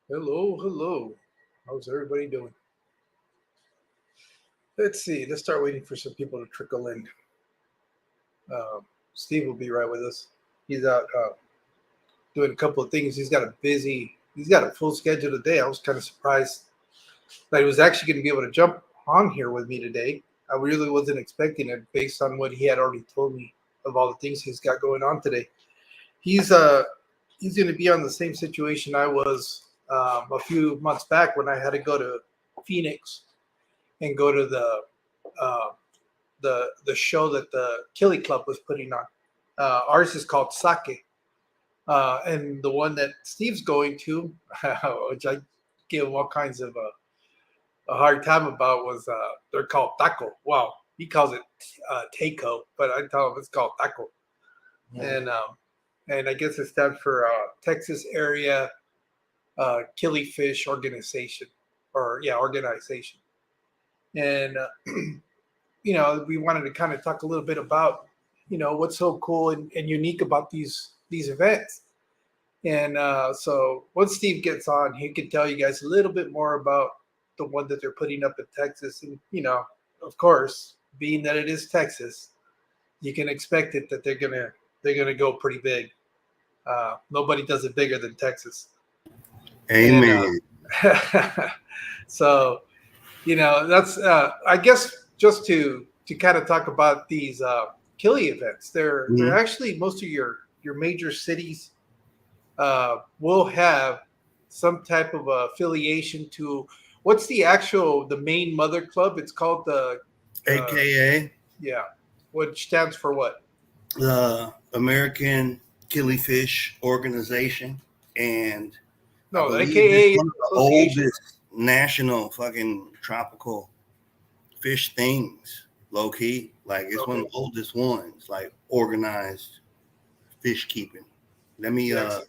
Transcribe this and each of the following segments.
Hello, hello. How's everybody doing? Let's see. Let's start waiting for some people to trickle in. Steve will be right with us. He's out doing a couple of things. He's got a full schedule today. I was kind of surprised that he was actually going to be able to jump on here with me today. I really wasn't expecting it based on what he had already told me of all the things he's got going on today. He's uh he's going to be on the same situation I was a few months back when I had to go to Phoenix and go to uh, the show that the Killy Club was putting on. Ours is called Sake, and the one that Steve's going to, which I give him all kinds of a hard time about, was they're called T.A.K.O. Wow, he calls it T.A.K.O, but I tell him it's called T.A.K.O. Yeah. And I guess it stands for Texas Area Killifish Organization, or yeah, organization. And we wanted to kind of talk a little bit about, what's so cool and unique about these events. And so once Steve gets on, he can tell you guys a little bit more about the one that they're putting up in Texas. And of course, being that it is Texas, you can expect it that they're gonna go pretty big. Nobody does it bigger than Texas. And Amen. so that's I guess just to kind of talk about these killie events. They're Mhm. actually most of your major cities will have some type of affiliation to what's the main mother club? It's called uh, AKA yeah, which stands for what? the American Killifish Organization, and I No, the believe it's AKA is one of the association. oldest national fucking tropical fish things, low key. Like it's one of Okay, the oldest ones, like organized fish keeping. Let me yeah,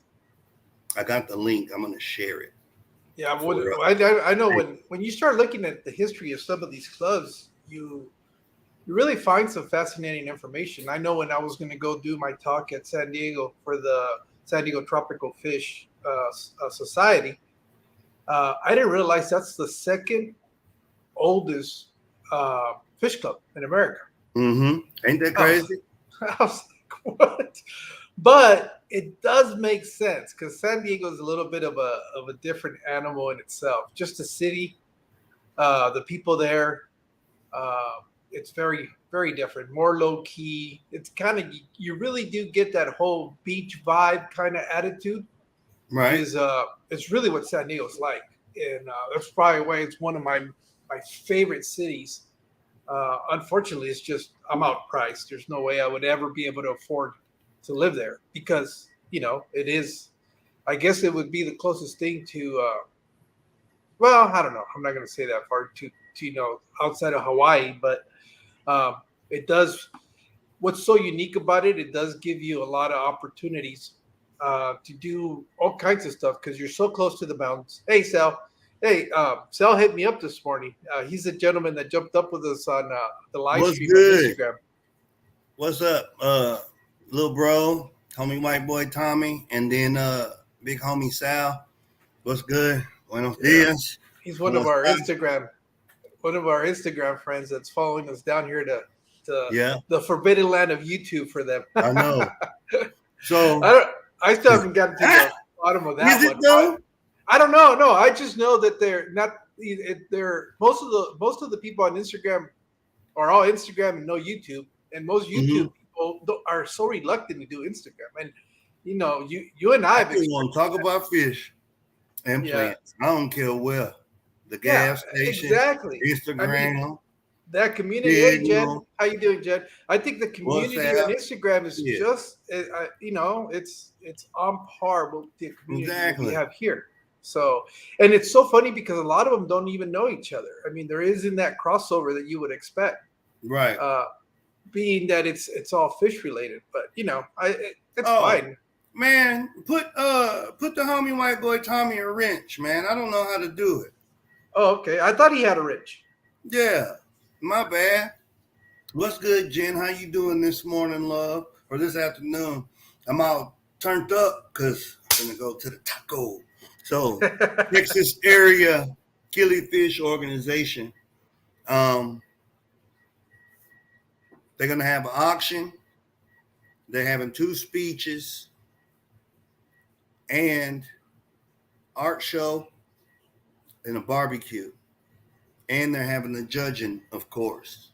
I got the link. I'm gonna share it yeah. for I know when you start looking at the history of some of these clubs, you really find some fascinating information. I know when I was going to go do my talk at San Diego for the San Diego Tropical Fish Society, I didn't realize that's the second oldest fish club in America. Ain't that I was, crazy? I was like, what? But it does make sense because San Diego is a little bit of a different animal in itself. Just a city, the people there, uh, it's very, very different, more low key. It's kind of, you really do get that whole beach vibe kind of attitude. Right. Is It's really what San Diego's like, and that's probably why it's one of my favorite cities. Unfortunately, it's just I'm outpriced. There's no way I would ever be able to afford to live there because it is. I guess it would be the closest thing to. Well, I don't know. I'm not going to say that far to outside of Hawaii, but um, it does. What's so unique about it? It does give you a lot of opportunities to do all kinds of stuff because you're so close to the mountains. Hey, Sal. Hey, Sal hit me up this morning. He's a gentleman that jumped up with us on the live What's stream on good? Instagram. What's up, little bro, homie white boy Tommy, and then big homie Sal. What's good? Buenos Yeah, dias. he's ¿Cómo estás? one of our Instagram friends that's following us down here to Yeah, the forbidden land of YouTube for them. I know. I So, don't. I still haven't gotten to the bottom of that is it one. though? I don't know. No, I just know that they're not. They're most of the people on Instagram are all Instagram and no YouTube, and most Mm-hmm. YouTube people are so reluctant to do Instagram. And you and I I have just want to talk experienced that. about fish and Yeah, plants. I don't care where. The yeah, gas station, exactly. I mean, Instagram, that community. Hey, Jed, Signal, how you doing, Jed? I think the community on WhatsApp. Instagram is Yeah, just, it's on par with the community that we exactly. have here. So, and it's so funny because a lot of them don't even know each other. I mean, there isn't that crossover that you would expect, Right. uh, being that it's all fish related. But it's Oh, fine. man, put the homie white boy Tommy a wrench, man. I don't know how to do it. Oh, okay. I thought he had a rich. Yeah, my bad. What's good, Jen? How you doing this morning, love, or this afternoon? I'm all turned up because I'm gonna go to the taco So Texas area Killifish organization. Um, they're gonna have an auction. They're having 2 speeches and art show and a barbecue. And they're having the judging, of course.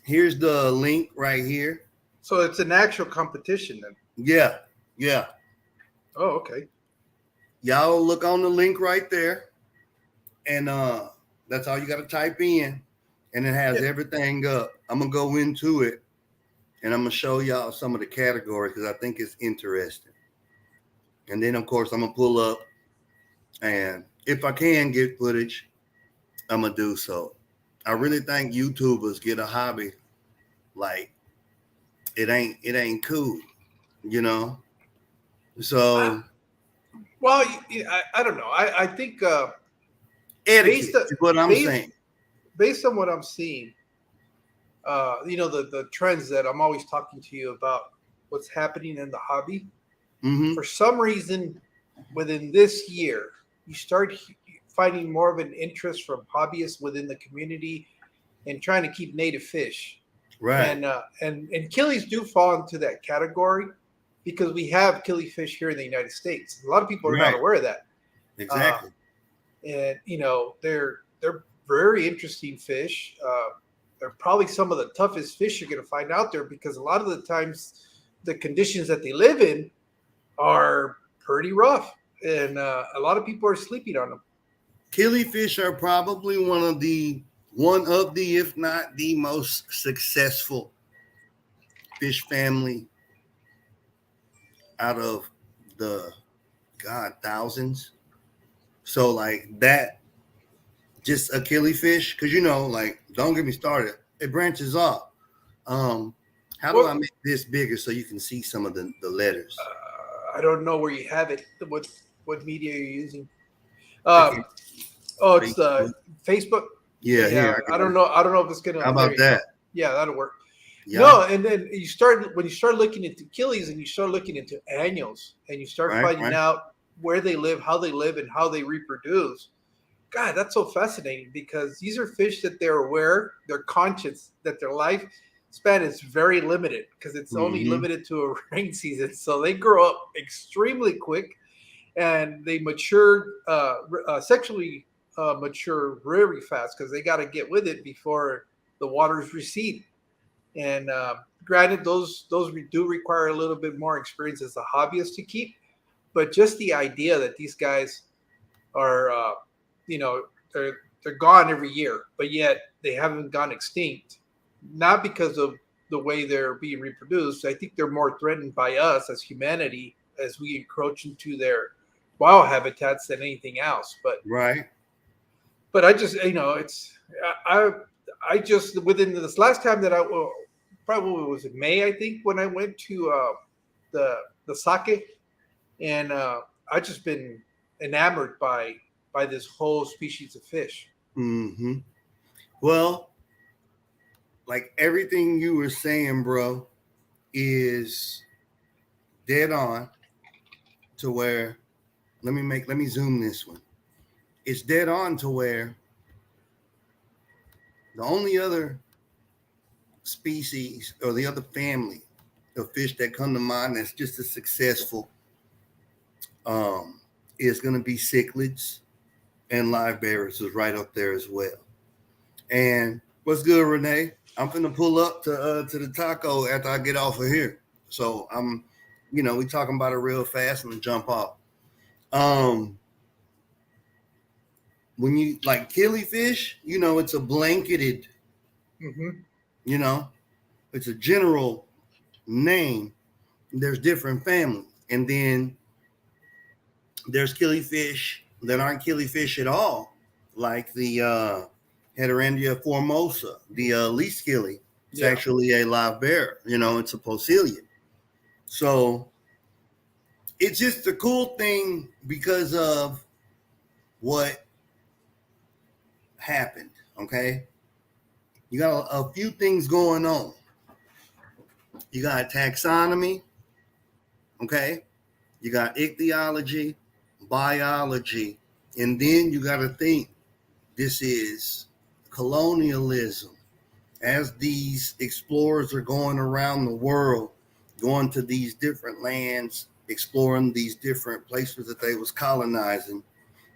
Here's the link right here. So it's an actual competition then. Yeah, yeah. Oh, okay. Y'all look on the link right there. And that's all you got to type in. And it has everything up. I'm going to go into it. And I'm going to show y'all some of the categories because I think it's interesting. And then, of course, I'm going to pull up. And if I can get footage, I'm going to do so. I really think YouTubers get a hobby like it ain't cool, you know? So Well, I don't know. I think etiquette is what I'm saying. Based on what I'm seeing, the trends that I'm always talking to you about, what's happening in the hobby. Mm-hmm. For some reason, within this year, you start finding more of an interest from hobbyists within the community and trying to keep native fish. Right. And killies do fall into that category because we have killifish here in the United States. A lot of people are not aware of that. Exactly. And they're very interesting fish. They're probably some of the toughest fish you're going to find out there because a lot of the times the conditions that they live in are pretty rough, and a lot of people are sleeping on them. Killifish are probably one of the, if not the most successful fish family out of the thousands. So like that, just a killifish, because like don't get me started. It branches off. How do I make this bigger so you can see some of the letters? I don't know where you have it. What media you're using? It's Facebook. Yeah, here. I don't know. I don't know if it's gonna. How about that? Yeah, that'll work. Yeah. No, and then when you start looking into killies and you start looking into annuals and you start finding out where they live, how they live, and how they reproduce. God, that's so fascinating because these are fish that they're aware, they're conscious that their life span is very limited because it's only limited to a rain season. So they grow up extremely quick and they mature, sexually mature very fast because they got to get with it before the waters recede. And granted, those do require a little bit more experience as a hobbyist to keep, but just the idea that these guys are, they're gone every year, but yet they haven't gone extinct, not because of the way they're being reproduced. I think they're more threatened by us as humanity as we encroach into their wild habitats than anything else. But I just, I just within this last time that probably was in May, I think, when I went to the T.A.K.O, and I just been enamored by this whole species of fish. Mm-hmm. Well, like everything you were saying, bro, is dead on to where let me zoom this one. It's dead on to where the only other species or the other family of fish that come to mind that's just as successful is going to be cichlids, and live bearers is right up there as well. And what's good, Renee? I'm finna pull up to the T.A.K.O after I get off of here. So I'm, we talking about it real fast and jump off. When you like killifish, it's a blanketed, it's a general name. There's different families, and then there's killifish that aren't killifish at all, like the Heterandia formosa, the least killie. It's actually a live bear. It's a posilian. So it's just a cool thing because of what happened. Okay, you got a few things going on. You got taxonomy. Okay, you got ichthyology, biology, and then you got to think this is colonialism. As these explorers are going around the world, going to these different lands, exploring these different places that they was colonizing,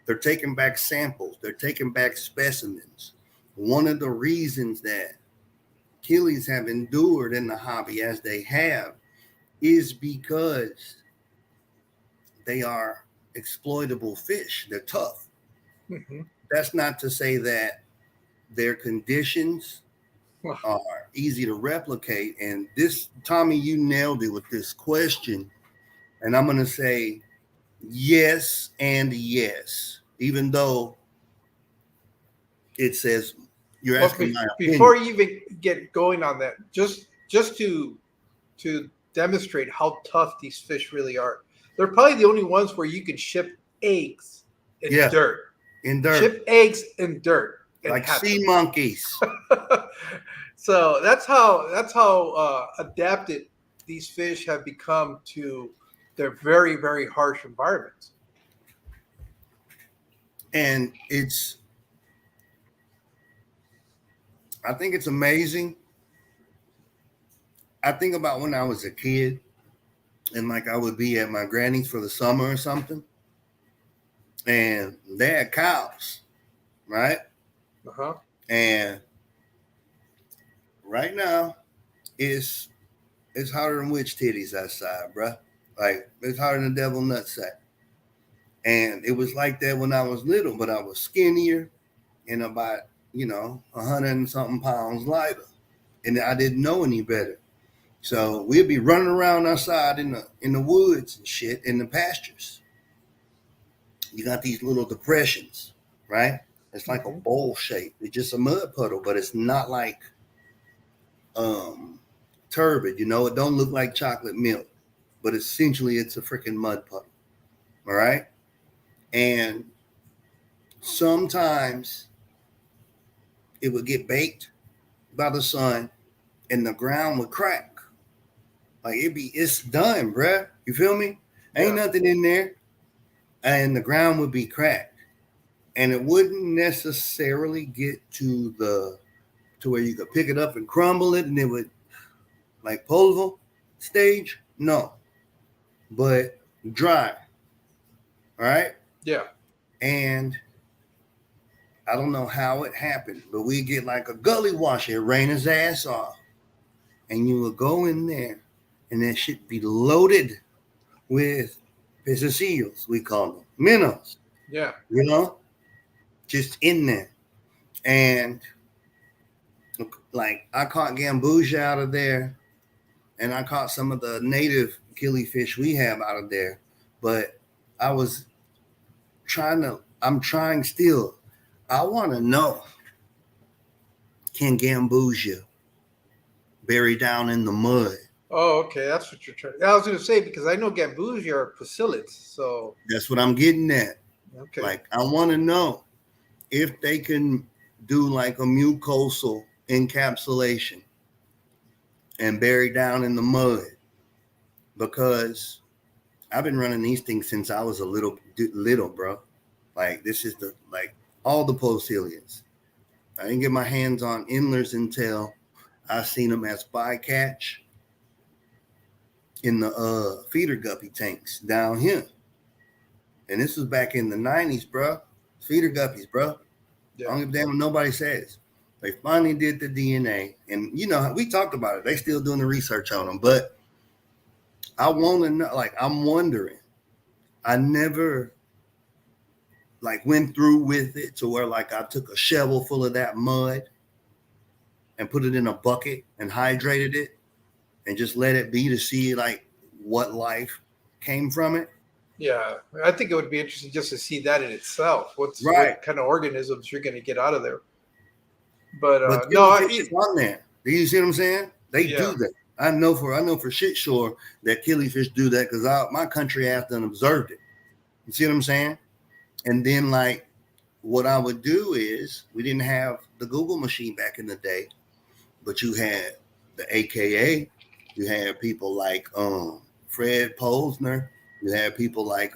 they're taking back samples, they're taking back specimens. One of the reasons that Achilles have endured in the hobby as they have is because they are exploitable fish. They're tough. Mm-hmm. That's not to say that their conditions are easy to replicate. And this, Tommy, you nailed it with this question. And I'm going to say yes and yes, even though it says you're Well, asking my before opinion. you even get going on that, just to demonstrate how tough these fish really are, they're probably the only ones where you can ship eggs in Yeah, dirt. in dirt, Ship eggs in dirt and like hatch sea them. monkeys. So that's how adapted these fish have become to their very, very harsh environments. And I think it's amazing. I think about when I was a kid and like I would be at my granny's for the summer or something, and they had cows, right? Uh-huh. And right now, it's hotter than witch titties outside, bruh. Like it's hotter than the devil nutsack. And it was like that when I was little, but I was skinnier and about 100 and something pounds lighter, and I didn't know any better. So we'd be running around outside in the woods and shit in the pastures. You got these little depressions, right? It's like a Mm-hmm. bowl shape. It's just a mud puddle, but it's not like turbid. It don't look like chocolate milk, but essentially it's a freaking mud puddle. All right. And sometimes it would get baked by the sun and the ground would crack. Like it's done, bruh. You feel me? Ain't Yeah. nothing in there. And the ground would be cracked. And it wouldn't necessarily get to where you could pick it up and crumble it and it would like pulver stage. No. But dry. All right. Yeah. And I don't know how it happened, but we get like a gully washer, it rain his ass off. And you would go in there and that shit be loaded with seals, we call them. Minnows. Yeah. Just in there. And like I caught gambusia out of there and I caught some of the native killifish we have out of there. But I'm trying still. I want to know, can gambusia bury down in the mud? Oh, okay. That's what you're trying. I was going to say because I know gambusia are pusillans. So That's what I'm getting at. okay. Like, I want to know if they can do like a mucosal encapsulation and bury down in the mud, because I've been running these things since I was a little, bro. Like, this is all the posilians. I didn't get my hands on endlers until I seen them as bycatch in the feeder guppy tanks down here. And this was back in the 90s, bro. Feeder guppies, bro. Yeah. I don't give a damn what nobody says. They finally did the DNA. And, we talked about it. They still doing the research on them. But I want to know, I'm wondering. I never, went through with it to where, I took a shovel full of that mud and put it in a bucket and hydrated it and just let it be to see, what life came from it. Yeah, I think it would be interesting just to see that in itself. What kind of organisms you're going to get out of there? But killifish is on there. Do you see what I'm saying? They do that. I know for shit sure that killifish do that because my country has done observed it. You see what I'm saying? And then what I would do is we didn't have the Google machine back in the day, but you had the AKA. You had people like Fred Posner. You had people like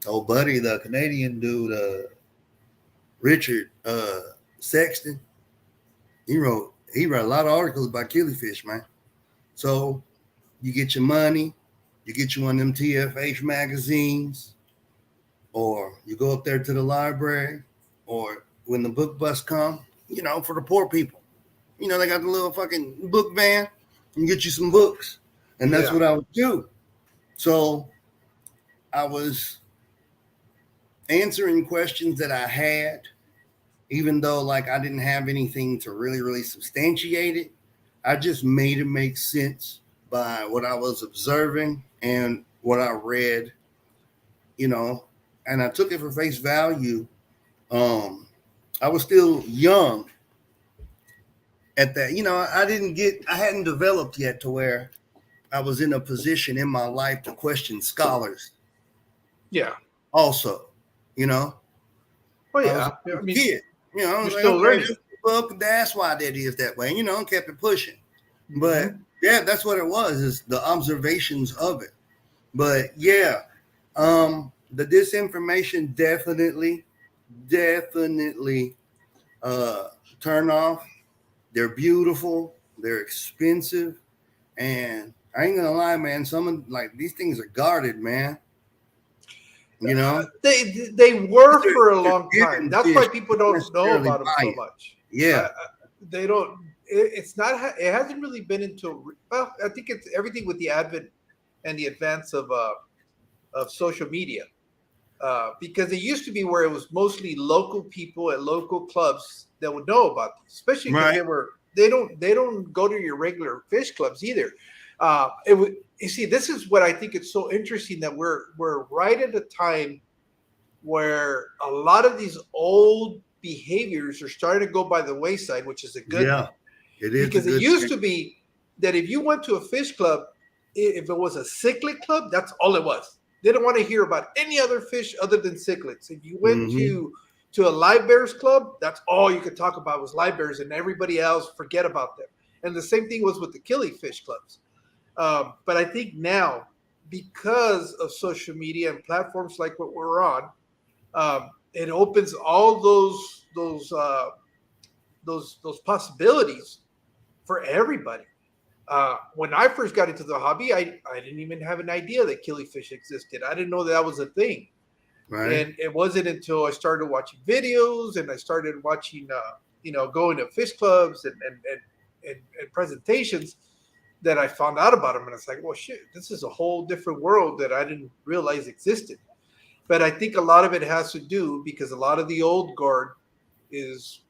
Oh, buddy, the Canadian dude, Richard Sexton, he wrote a lot of articles about killifish, man. So you get your money, you get you one of them TFH magazines, or you go up there to the library, or when the book bus come, for the poor people. They got the little fucking book van and get you some books. And that's Yeah. what I would do. So I was answering questions that I had, even though like I didn't have anything to really, really substantiate it. I just made it make sense by what I was observing and what I read, and I took it for face value. I was still young at that. I hadn't developed yet to where I was in a position in my life to question scholars. Yeah. Also, you know, Oh I was yeah. a I mean, kid. I you're was like, still okay, learning. that's why that is that way. And kept it pushing. But Mhm. yeah, that's what it was, is the observations of it. But yeah, the disinformation definitely uh turn off. They're beautiful, they're expensive, and I ain't gonna lie, man, some of like these things are guarded, man. You know? They were for a They're long time. given That's why fish, people not don't know necessarily about them buy so it. much. Yeah, They don't. It's not. It hasn't really been into. Well, I think it's everything with the advent and the advance of social media. Because it used to be where it was mostly local people at local clubs that would know about these, especially because right. they don't go to your regular fish clubs either. It would you see this is what I think it's so interesting that we're right at a time where a lot of these old behaviors are starting to go by the wayside, which is a good Yeah, thing. it is a Because it good used thing. to be that if you went to a fish club, if it was a cichlid club, that's all it was. They didn't want to hear about any other fish other than cichlids. If you went Mm-hmm. to a live bears club, that's all you could talk about was live bears, and everybody else forget about them. And the same thing was with the killifish clubs. But I think now, because of social media and platforms like what we're on, it opens all those possibilities for everybody. When I first got into the hobby, I didn't even have an idea that killifish existed. I didn't know that was a thing. Right. And it wasn't until I started watching videos and I started watching, going to fish clubs and presentations that I found out about them. And it's like, well, shit, this is a whole different world that I didn't realize existed. But I think a lot of it has to do because a lot of the old guard is,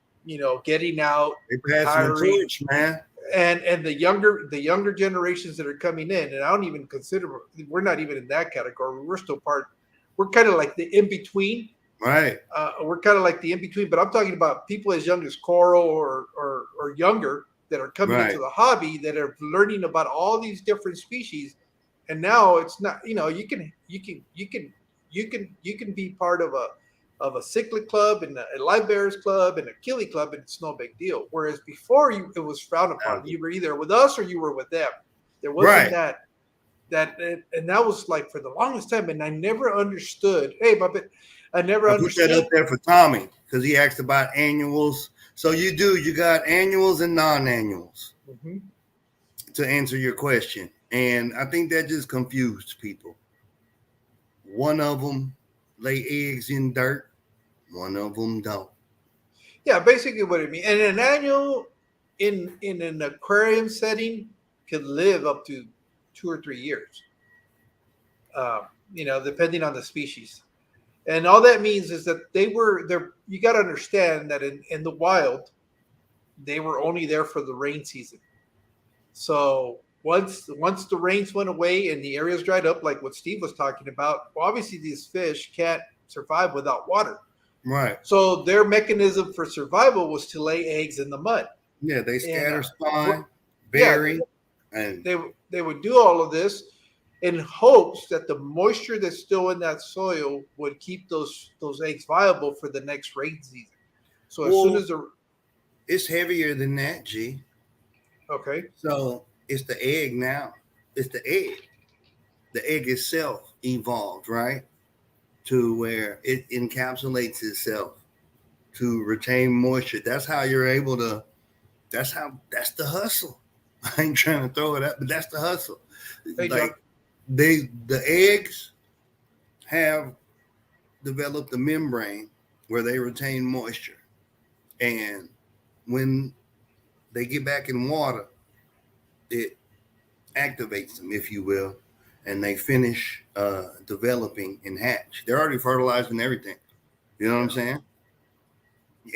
getting out, They passing the retiring, torch, man. and the younger generations that are coming in, and I don't even consider we're not even in that category. We're still part. We're kind of like the in between. Right. We're kind of like the in between, but I'm talking about people as young as Coral or younger that are coming into Right. the hobby that are learning about all these different species, and now it's not. You can be part of a cichlid club and a live bears club and a killie club, and it's no big deal. Whereas before, it was frowned upon. You were either with us or you were with them. There wasn't Right. that, and that was like for the longest time, and I never understood. Hey, Muppet, I never I put that up understood. there for Tommy because he asked about annuals. So you got annuals and non-annuals Mhm. to answer your question. And I think that just confused people. One of them lay eggs in dirt, one of them don't. Yeah, basically what it means. And an annual in an aquarium setting could live up to 2 or 3 years. Depending on the species. And all that means is that they were there. You got to understand that in the wild, they were only there for the rain season. So once the rains went away and the areas dried up, like what Steve was talking about, well, obviously these fish can't survive without water. Right. So their mechanism for survival was to lay eggs in the mud. Yeah, they And scatter spawn, yeah, bury, and they would do all of this in hopes that the moisture that's still in that soil would keep those eggs viable for the next rain season. So as soon well, as the it's heavier than that, G. okay, So it's the egg now. It's the egg. The egg itself evolved, right? to where it encapsulates itself to retain moisture. That's how you're able to. That's the hustle. I ain't trying to throw it up, but that's the hustle. Hey, John. Like the eggs have developed a membrane where they retain moisture, and when they get back in water, it activates them, if you will, and they finish developing and hatch. They're already fertilized and everything. You know what I'm saying?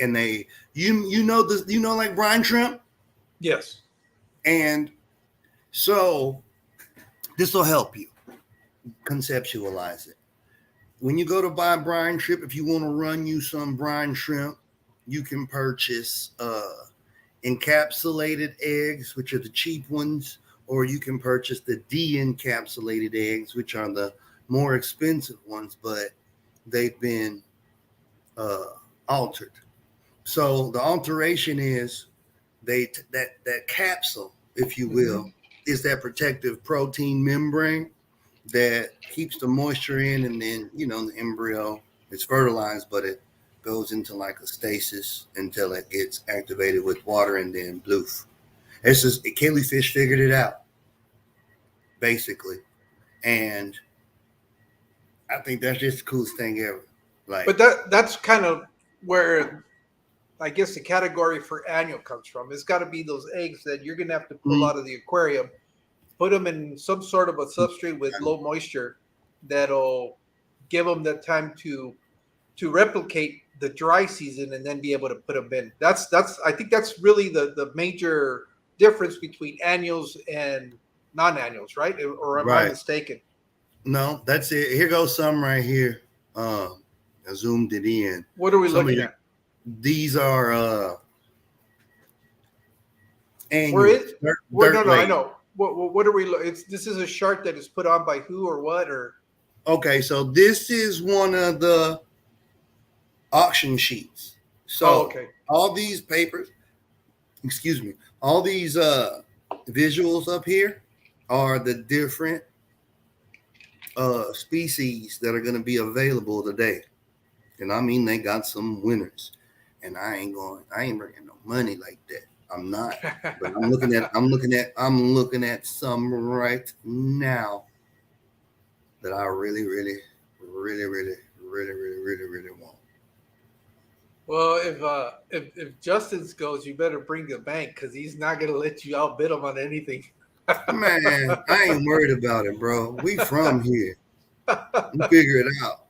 And they, you know this, like brine shrimp, Yes. and so this will help you conceptualize it. When you go to buy brine shrimp, if you want to run you some brine shrimp, you can purchase encapsulated eggs, which are the cheap ones, or you can purchase the de-encapsulated eggs, which are the more expensive ones, but they've been altered. So the alteration is that capsule, if you will, is that protective protein membrane that keeps the moisture in, and then the embryo is fertilized, but it goes into like a stasis until it gets activated with water, and then bloof. It's just Killifish figured it out, basically, and I think that's just the coolest thing ever. Like, But that's kind of where I guess the category for annual comes from. It's got to be those eggs that you're going to have to pull out of the aquarium, put them in some sort of a substrate with low moisture that'll give them the time to replicate the dry season and then be able to put them in. That's I think that's really the major difference between annuals and non-annuals, right? Or am I mistaken? No, that's it. Here goes some right here. I zoomed it in. What are we looking at? These are annuals. No, I know. What are we? This is a shark that is put on by who or what or? Okay, so this is one of the auction sheets. So all these papers, excuse me, all these visuals up here are the different species that are going to be available today. And I mean, they got some winners, and I ain't bringing no money like that. I'm not, but I'm looking at some right now that I really want. Well, if Justin's goes, you better bring the bank because he's not gonna let you outbid him on anything. Man, I ain't worried about it, bro. We from here. We figure it out,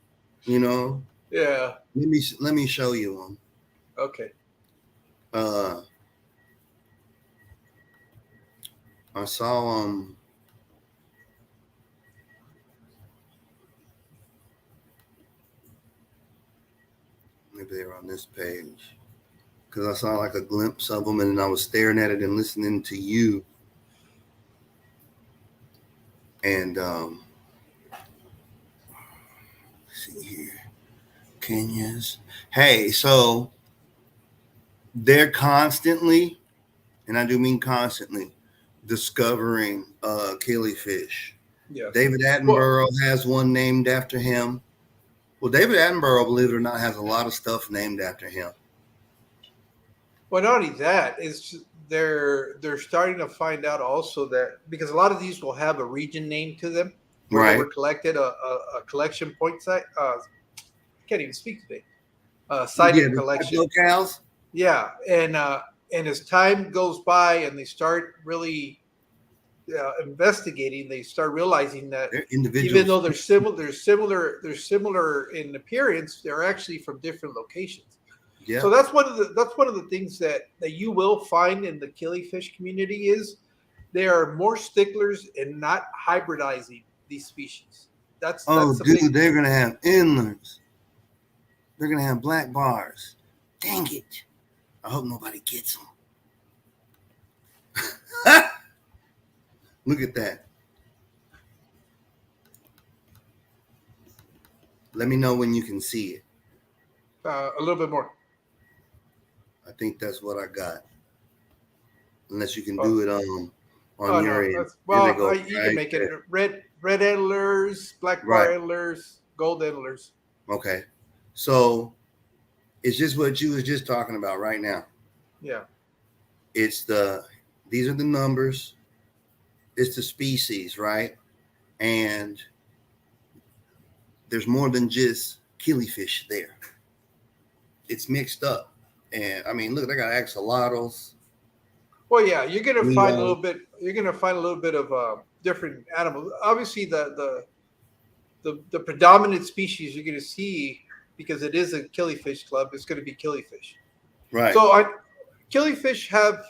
Yeah. Let me show you one. Okay. I saw maybe they were on this page because I saw like a glimpse of them, and I was staring at it and listening to you. And let's see here, Kenya's. Hey, so they're constantly, and I do mean constantly, discovering killifish. Yeah. David Attenborough has one named after him. Well, David Attenborough, believe it or not, has a lot of stuff named after him. Well, not only that, it's they're starting to find out also that because a lot of these will have a region name to them where they were collected, a collection point site. I can't even speak today. Site of collection. Locales. Yeah, and as time goes by and they start really investigating, they start realizing that even though they're similar in appearance, they're actually from different locations. Yeah. So that's one of the things that you will find in the killifish community is they are more sticklers in not hybridizing these species. That's dude, they're gonna have inlets. They're gonna have black bars. Dang it! I hope nobody gets them. Look at that. Let me know when you can see it. A little bit more. I think that's what I got. Unless you can do it on your end. Well, you can make it red antlers, black bar antlers, gold antlers. Okay. So it's just what you was just talking about right now. Yeah. These are the numbers. It's the species, right? And there's more than just killifish there. It's mixed up. And I mean, look, they got axolotls. Well, yeah, you're gonna find a Leo. little bit. You're gonna find a little bit of different animals. Obviously, the predominant species you're gonna see, because it is a killifish club, is going to be killifish. Right. So, killifish have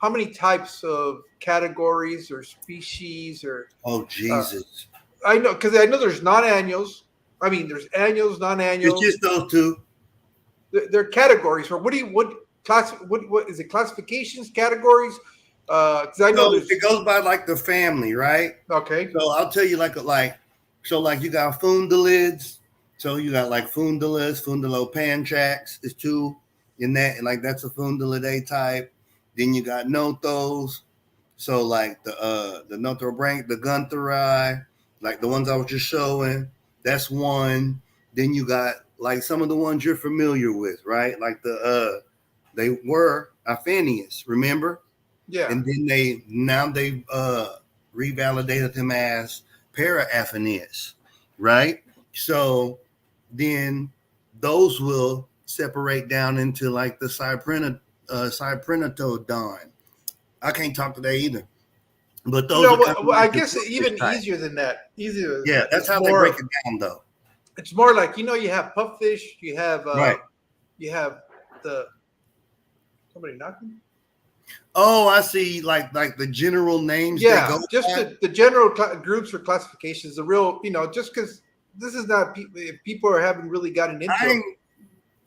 how many types of categories or species or? Oh, Uh, Jesus. I know, because I know there's non-annuals. I mean, there's annuals, It's non-annuals. just those two. They're categories. Or what class? What is it? Classifications, categories? Because I know So there's. it goes by like the family, right? Okay. So I'll tell you like you got fundalids. So you got like fundalis, fundalopantrax is two in that, and like that's a fundalidae type. Then you got nothos. So like the nothobranch, the guntheri, like the ones I was just showing, that's one. Then you got like some of the ones you're familiar with, right? Like they were Aphanius, remember? Yeah. And then they revalidated them as Paraaphanius, right? So then those will separate down into like the cyprinatodon. I can't talk today either, but those No, are kind of I like the guess puffish even type. easier than that. Easier than Yeah, that. that's how they break it down, though. It's more like you have pupfish. Right. You have the somebody knocking. Oh, I see. Like the general names they Yeah, go just by. the general groups or classifications. The real, just because this is not people. If people are haven't really gotten into I them.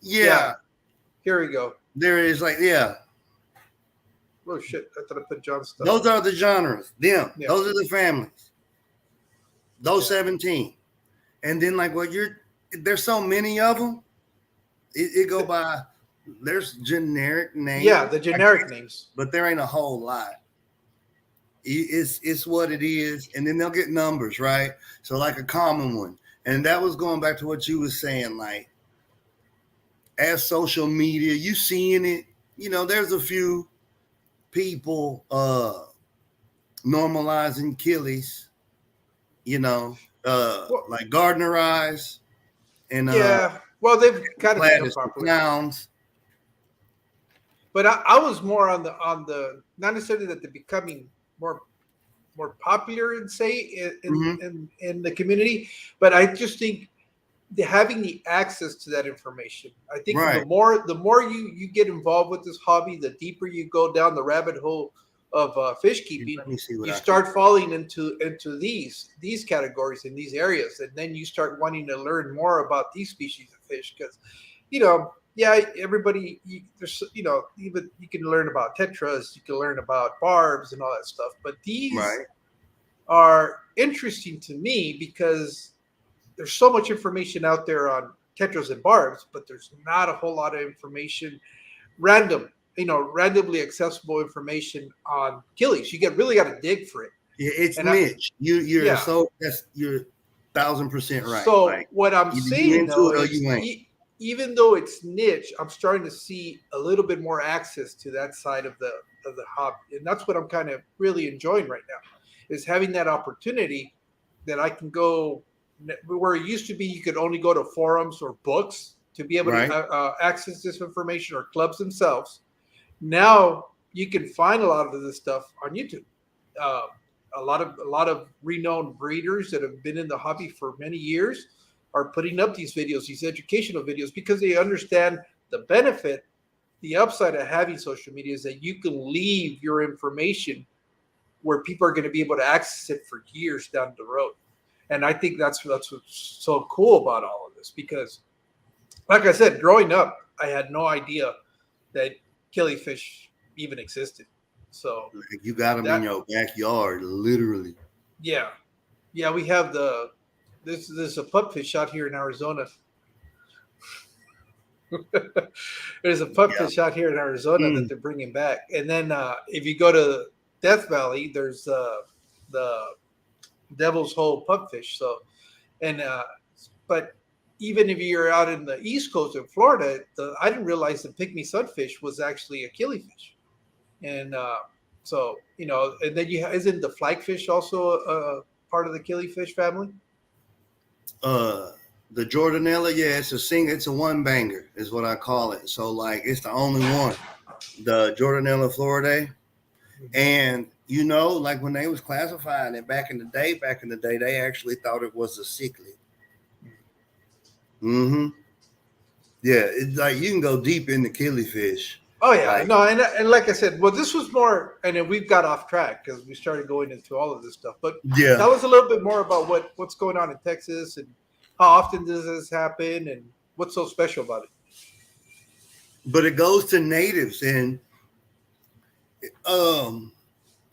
yeah. Yeah, here we go. There is like yeah. Oh shit! I thought I put John's stuff. Those are the genres. Them. Yeah. Those are the families. Those Yeah. 17. And then like there's so many of them. It go by there's generic names. Yeah, the generic names. But there ain't a whole lot. It's what it is, and then they'll get numbers, right? So like a common one. And that was going back to what you was saying, like as social media, you seeing it, there's a few people normalizing killies, Well, like Gardnerize and yeah. Well, they've kind of become Platypus popular. clowns. But I was more on the not necessarily that they're becoming more popular in in the community, but I just think having the access to that information. I think Right. the more you get involved with this hobby, the deeper you go down the rabbit hole of fish keeping. Let me see what You I start falling into these categories in these areas, and then you start wanting to learn more about these species of fish because yeah, everybody there's even you can learn about tetras, you can learn about barbs and all that stuff, but these right. are interesting to me because there's so much information out there on tetras and barbs, but there's not a whole lot of information, randomly accessible information on killies. You really got to dig for it. Yeah, it's And niche. You're yeah. you're 1,000% right. So like, what I'm either saying you into though it or is, you ain't. even though it's niche, I'm starting to see a little bit more access to that side of the hobby, and that's what I'm kind of really enjoying right now, is having that opportunity that I can go where it used to be you could only go to forums or books to be able Right. to access this information, or clubs themselves. Now you can find a lot of this stuff on YouTube. Uh, a lot of renowned breeders that have been in the hobby for many years are putting up these videos, these educational videos, because they understand the benefit, the upside of having social media is that you can leave your information where people are going to be able to access it for years down the road. And I think that's what's so cool about all of this, because like I said, growing up, I had no idea that killifish even existed. So Like, you got them in your backyard, literally. yeah, we have there's a pupfish out here in Arizona. There's a pupfish out here in Arizona that they're bringing back, and then if you go to Death Valley, there's the Devil's Hole pupfish. So, and but even if you're out in the East Coast in Florida, I didn't realize the pygmy sunfish was actually a killifish, and so and then isn't the flagfish also a part of the killifish family? Uh, the Jordanella, yeah, it's a one banger, is what I call it. So like, it's the only one, the Jordanella Floridae. And like when they was classifying it back in the day, they actually thought it was a cichlid. Mm-hmm. Yeah, it's like you can go deep into killifish. Oh yeah, Like, no, and like I said, well, this was more, and then we've got off track because we started going into all of this stuff. But yeah, that was a little bit more about what's going on in Texas and how often does this happen and what's so special about it. but it goes to natives, and um,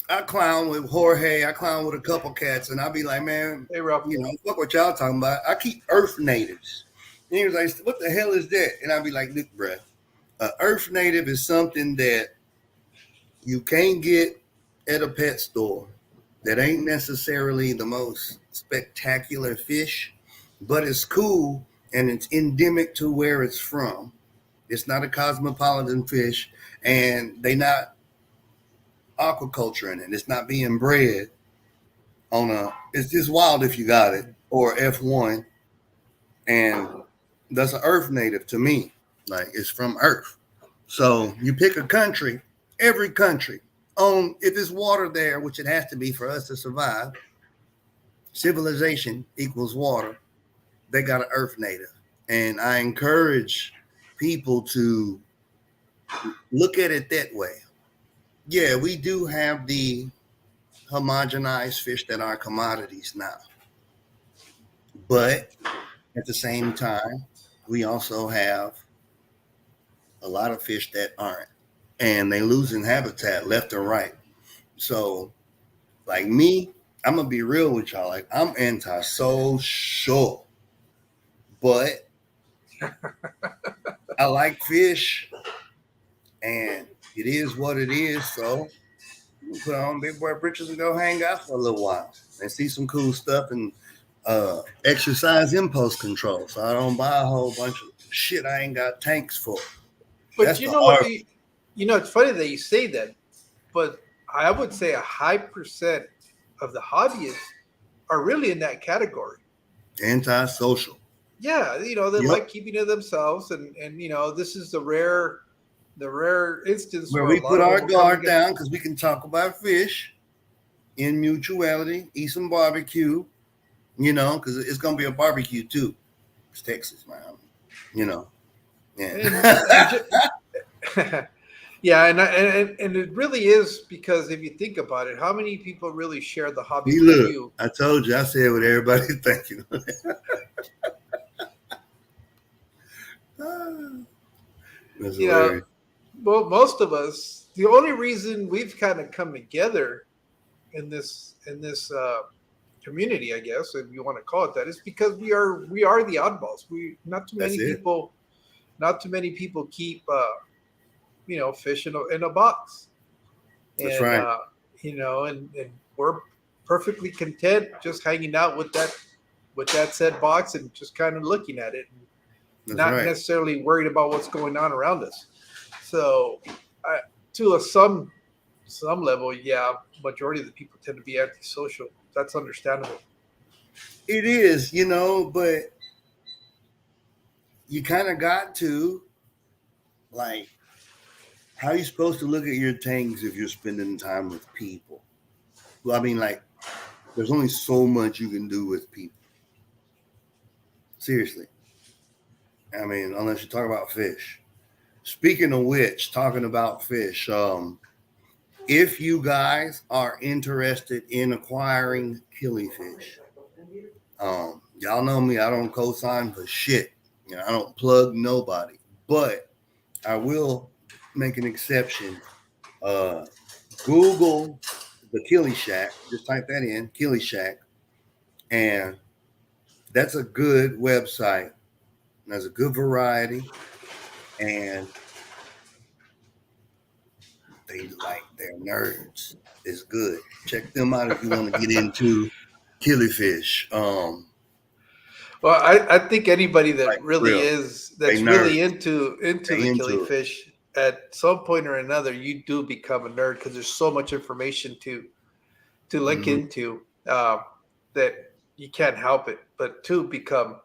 I clown with Jorge. I clown with a couple cats, and I'll be like, man, Hey, Ralph. fuck what y'all talking about. I keep Earth natives. And he was like, what the hell is that? And I'll be like, look, bruh, Earth native is something that you can't get at a pet store. That ain't necessarily the most spectacular fish, but it's cool and it's endemic to where it's from. It's not a cosmopolitan fish, and they not aquaculture in it. It's not being bred on a. It's just wild if you got it or F1, and that's an Earth native to me. Like it's from Earth. So you pick a country, every country on if there's water there, which it has to be for us to survive. Civilization equals water. They got an Earth native, and I encourage people to look at it that way. Yeah, we do have the homogenized fish that are commodities now. But at the same time, we also have a lot of fish that aren't. And they losing habitat left and right. So, like me, I'm gonna be real with y'all. Like I'm anti-social, but I like fish, and it is what it is. So put on big boy britches and go hang out for a little while and see some cool stuff and exercise impulse control. So I don't buy a whole bunch of shit I ain't got tanks for. But That's you the know what? art. It's funny that you say that, but I would say a high percent of the hobbyists are really in that category. Anti-social. Yeah, they Yep. like keeping to themselves, and this is the rare instance Where where a we lot put of our them are coming guard in. down because we can talk about fish in mutuality, eat some barbecue, because it's gonna be a barbecue too. It's Texas, man. You know. And Yeah. yeah, and it really is because if you think about it, how many people really share the hobby See, with look, you? I told you, I said what everybody thinking. That's You know, hilarious. well, most of us, the only reason we've kind of come together in this community, I guess, if you want to call it that, is because we are the oddballs. We not too That's many it. people, not too many people keep fish in a box, That's and right. and we're perfectly content just hanging out with that said box and just kind of looking at it, and That's not right. necessarily worried about what's going on around us. So, to some level, yeah, majority of the people tend to be antisocial. That's understandable. It is, but you kind of got to like how you supposed to look at your tanks if you're spending time with people. Well, I mean, like, there's only so much you can do with people. Seriously. I mean, unless you talk about fish. Speaking of which, talking about fish, if you guys are interested in acquiring killifish, y'all know me, I don't co-sign for shit. I don't plug nobody, but I will make an exception. Uh, Google the Killy Shack. Just type that in, Killy Shack, and that's a good website. There's a good variety, and they're nerds. It's good. Check them out if you want to get into killifish. Well, I think anybody that Like for really real. is They that's really nerds. into They the into it. killifish at some point or another, you do become a nerd because there's so much information to look Mhm. into that you can't help it but to become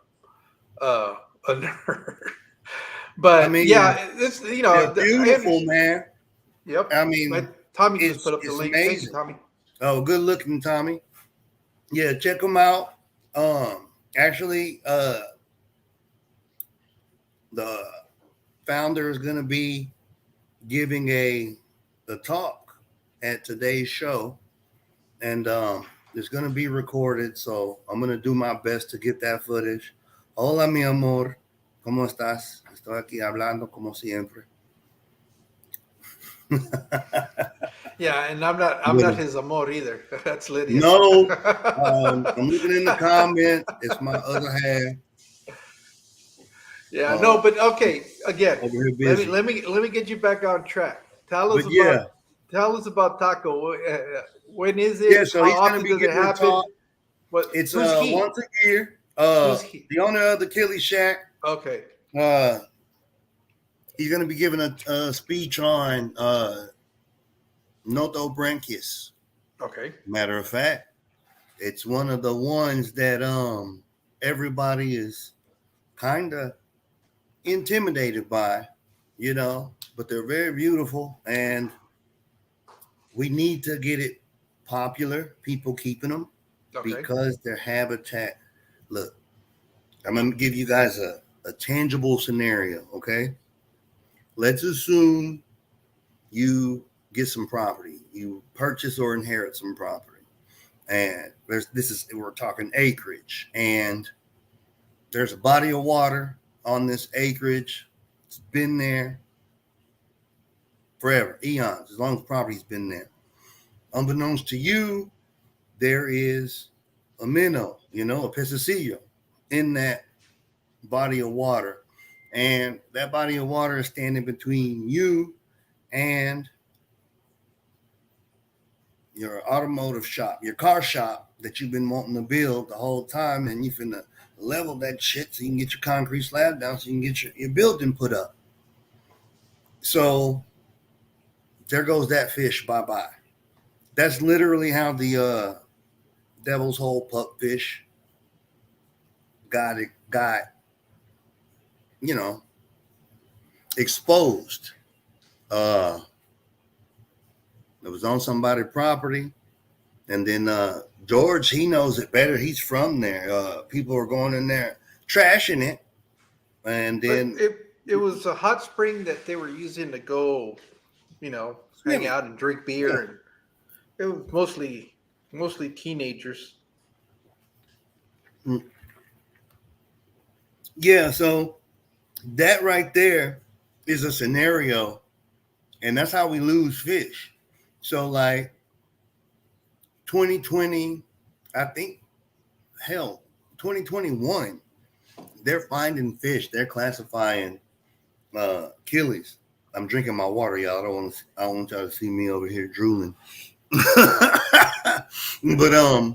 uh, a nerd. I But mean, yeah, it's they're I beautiful, understand. man. Yep. I My mean, Tommy just put up the it's link. Thank you, amazing. Tommy. Oh, good looking, Tommy. Yeah, check them out. Actually, the founder is going to be giving a talk at today's show, and it's going to be recorded. So I'm going to do my best to get that footage. Hola, mi amor, cómo estás? Estoy aquí hablando como siempre. Yeah, and I'm not But, his amor either. That's Lydia's. no, I'm looking in the comments. It's my other half. Yeah, Uh, no, but okay. Again, over here let me busy. let me let me get you back on track. Tell us But about yeah, tell us about Taco. When is yeah. it? So How he's going to often be does it giving a happen? talk. What? It's Who's he? once a year. Who's he? The owner of the Killy Shack. Okay. Uh, he's going to be giving a speech on Noto Branchis. Okay. Matter of fact, it's one of the ones that everybody is kind of intimidated by, but they're very beautiful, and we need to get it popular. People keeping them Okay. because their habitat. Look, I'm gonna give you guys a tangible scenario. Okay, let's assume you get some property, you purchase or inherit some property, and we're talking acreage, and there's a body of water on this acreage. It's been there forever, eons, as long as the property's been there. Unbeknownst to you, there is a minnow, a pistacillo in that body of water. And that body of water is standing between you and your automotive shop, your car shop that you've been wanting to build the whole time, and you finna level that shit so you can get your concrete slab down so you can get your building put up. So there goes that fish, bye-bye. That's literally how the devil's hole pup fish got you know exposed. uh it was on somebody's property, and then George, he knows it better, he's from there. People are going in there trashing it, and But then it was a hot spring that they were using to go, hang swimming. out and drink Yeah. beer, and it was mostly teenagers. Mm. Yeah, so that right there is a scenario, and that's how we lose fish. So like 2020, I think, hell, 2021, they're finding fish, they're classifying Achilles. I'm drinking my water, y'all. I don't want y'all to see me over here drooling. But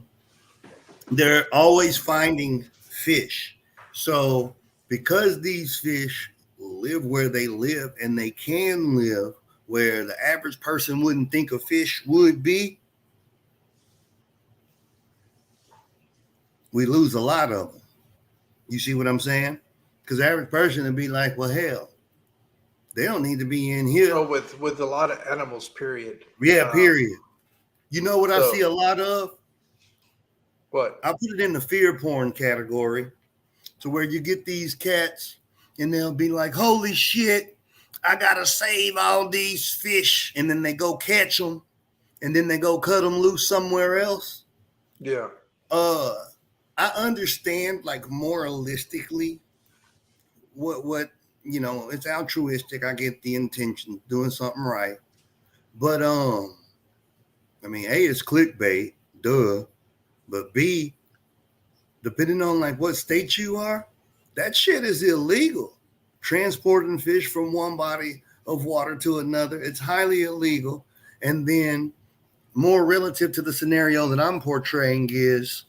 they're always finding fish. So because these fish live where they live, and they can live where the average person wouldn't think a fish would be, we lose a lot of them. You see what I'm saying? Because the average person would be like, well, hell, they don't need to be in here. Oh, with a lot of animals. Period. Yeah, Um, period. You know what I see so a lot of? what? I put it in the fear porn category, to where you get these cats and they'll be like, holy shit, I gotta save all these fish. And then they go catch them, and then they go cut them loose somewhere else. Yeah. Uh, I understand, like, moralistically, what it's altruistic. I get the intention, doing something right. But I mean, A, it's clickbait, duh. But B, depending on like what state you are, that shit is illegal. Transporting fish from one body of water to another, it's highly illegal. And then, more relative to the scenario that I'm portraying, is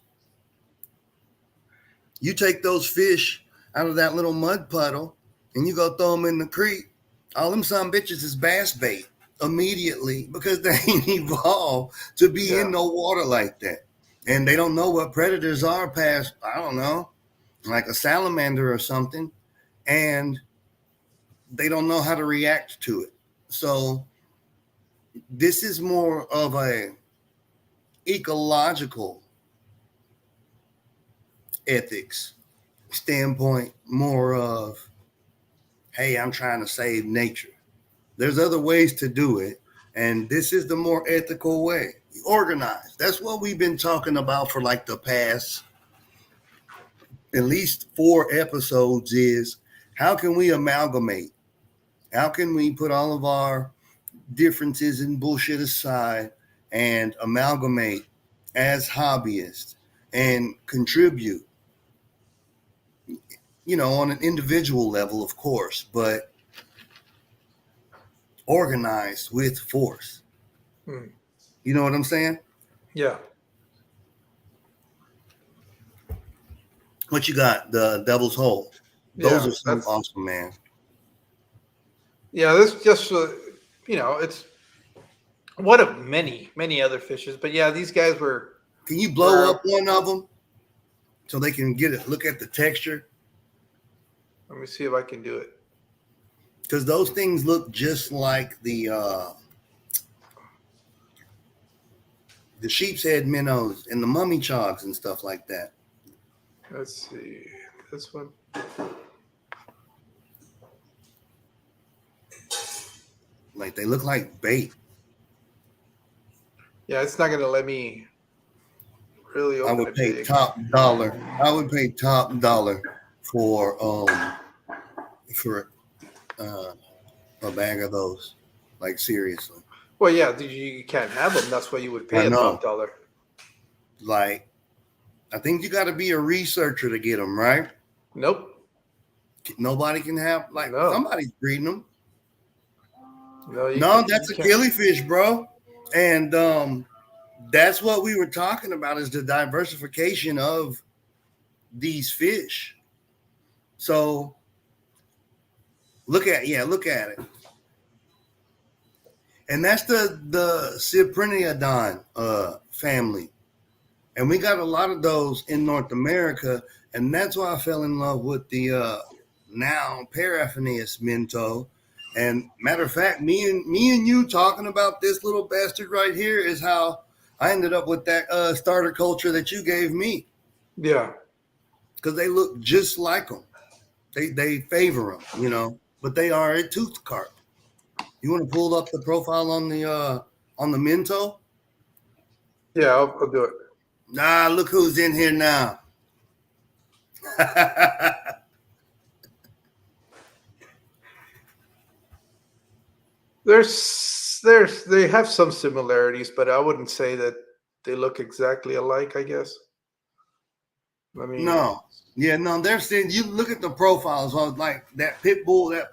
You take those fish out of that little mud puddle and you go throw them in the creek. All them son bitches is bass bait immediately because they ain't evolved to be in no water like that. And they don't know what predators are past, I don't know, like a salamander or something. And they don't know how to react to it. So this is more of a ecological ethics standpoint, more of, hey, I'm trying to save nature. There's other ways to do it, and this is the more ethical way. Organized. That's what we've been talking about for like the past at least 4 episodes is how can we amalgamate? How can we put all of our differences and bullshit aside and amalgamate as hobbyists and contribute, on an individual level, of course, but organized with force. You know what I'm saying? Yeah. What you got? The Devil's Hole. Those are so awesome, man. Yeah, this just it's one of many, many other fishes. But yeah, these guys were. Can you blow up one of them so they can look at the texture? Let me see if I can do it. Because those things look just like the sheep's head minnows and the mummy chogs and stuff like that. Let's see this one. Like they look like bait. Yeah, it's not going to let me really open I would pay top dollar. I would pay top dollar for a bag of those. Like seriously. Well, yeah, you can't have them. That's why you would pay a top dollar. Like, I think you got to be a researcher to get them, right? Nope. Nobody can have somebody's breeding them. No, that's a killifish, bro. And that's what we were talking about is the diversification of these fish. So look at it. And that's the Cypriniodon family. And we got a lot of those in North America. And that's why I fell in love with the now Paraphaneus minto. And matter of fact, me and you talking about this little bastard right here is how I ended up with that starter culture that you gave me. Yeah. Because they look just like them. They favor them, but they are a tooth carp. You want to pull up the profile on the minto? Yeah, I'll do it. Nah, look who's in here now. They have some similarities, but I wouldn't say that they look exactly alike, I guess. They're saying you look at the profiles of like that pit bull, that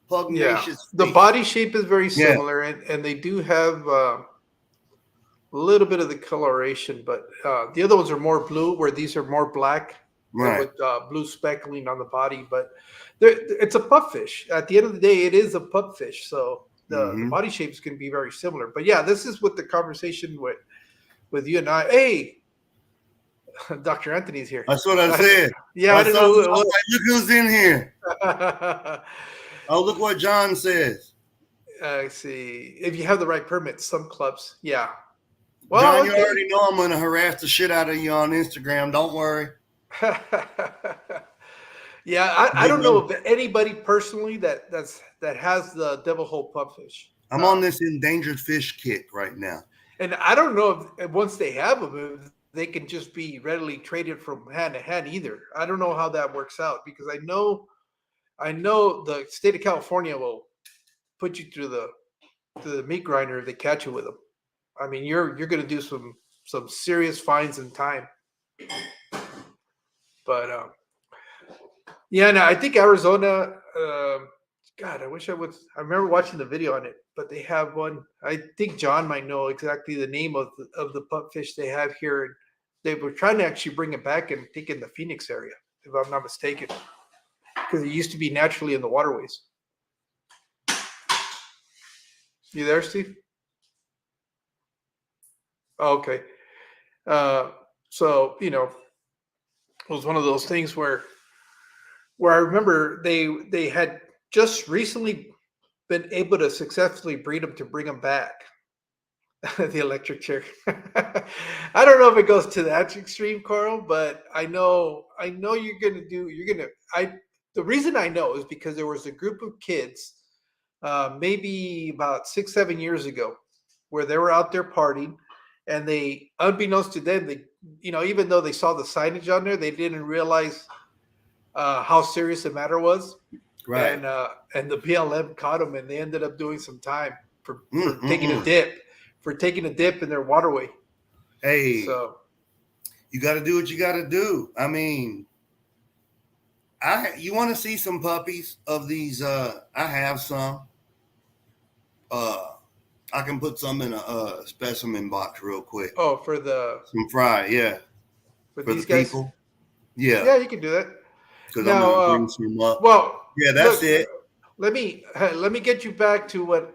pugnacious. The body shape is very similar, and they do have a little bit of the coloration, but the other ones are more blue, where these are more black, right, with blue speckling on the body. But it's a pupfish. At the end of the day, it is a pupfish, so the body shapes can be very similar. But yeah, this is what the conversation with you and I. Hey, Dr. Anthony's here. That's what I said. I don't know. Look who's in here. Oh, look what John says. I see. If you have the right permit, some clubs, yeah. Well, John, you already know I'm going to harass the shit out of you on Instagram. Don't worry. Yeah, I don't know of anybody personally that has the devil hole pupfish. I'm on this endangered fish kick right now. And I don't know if once they have them, if they can just be readily traded from hand to hand either. I don't know how that works out, because I know the state of California will put you through the meat grinder if they catch you with them. I mean, you're going to do some serious fines and time. But I think Arizona. God, I wish I would. I remember watching the video on it, but they have one. I think John might know exactly the name of the pupfish they have here. they were trying to actually bring it back and take it in the Phoenix area, if I'm not mistaken, because it used to be naturally in the waterways. You there, Steve? Oh, okay. So it was one of those things where I remember they had just recently been able to successfully breed them to bring them back. The electric chair. I don't know if it goes to that extreme, Carl, but I know the reason I know is because there was a group of kids, maybe about 6, 7 years ago, where they were out there partying, and they, unbeknownst to them, they, even though they saw the signage on there, they didn't realize how serious the matter was, Right. and the BLM caught them, and they ended up doing some time for taking a Mm-mm-mm. dip in their waterway. Hey, So you got to do what you got to do. I mean, you want to see some puppies of these? I have some. I can put some in a specimen box real quick. oh, Some fry, yeah, for for the these guys, people. Yeah, yeah, you can do that. because I'm Now, gonna bring some up. well, Yeah, that's look, it. let me get you back to what.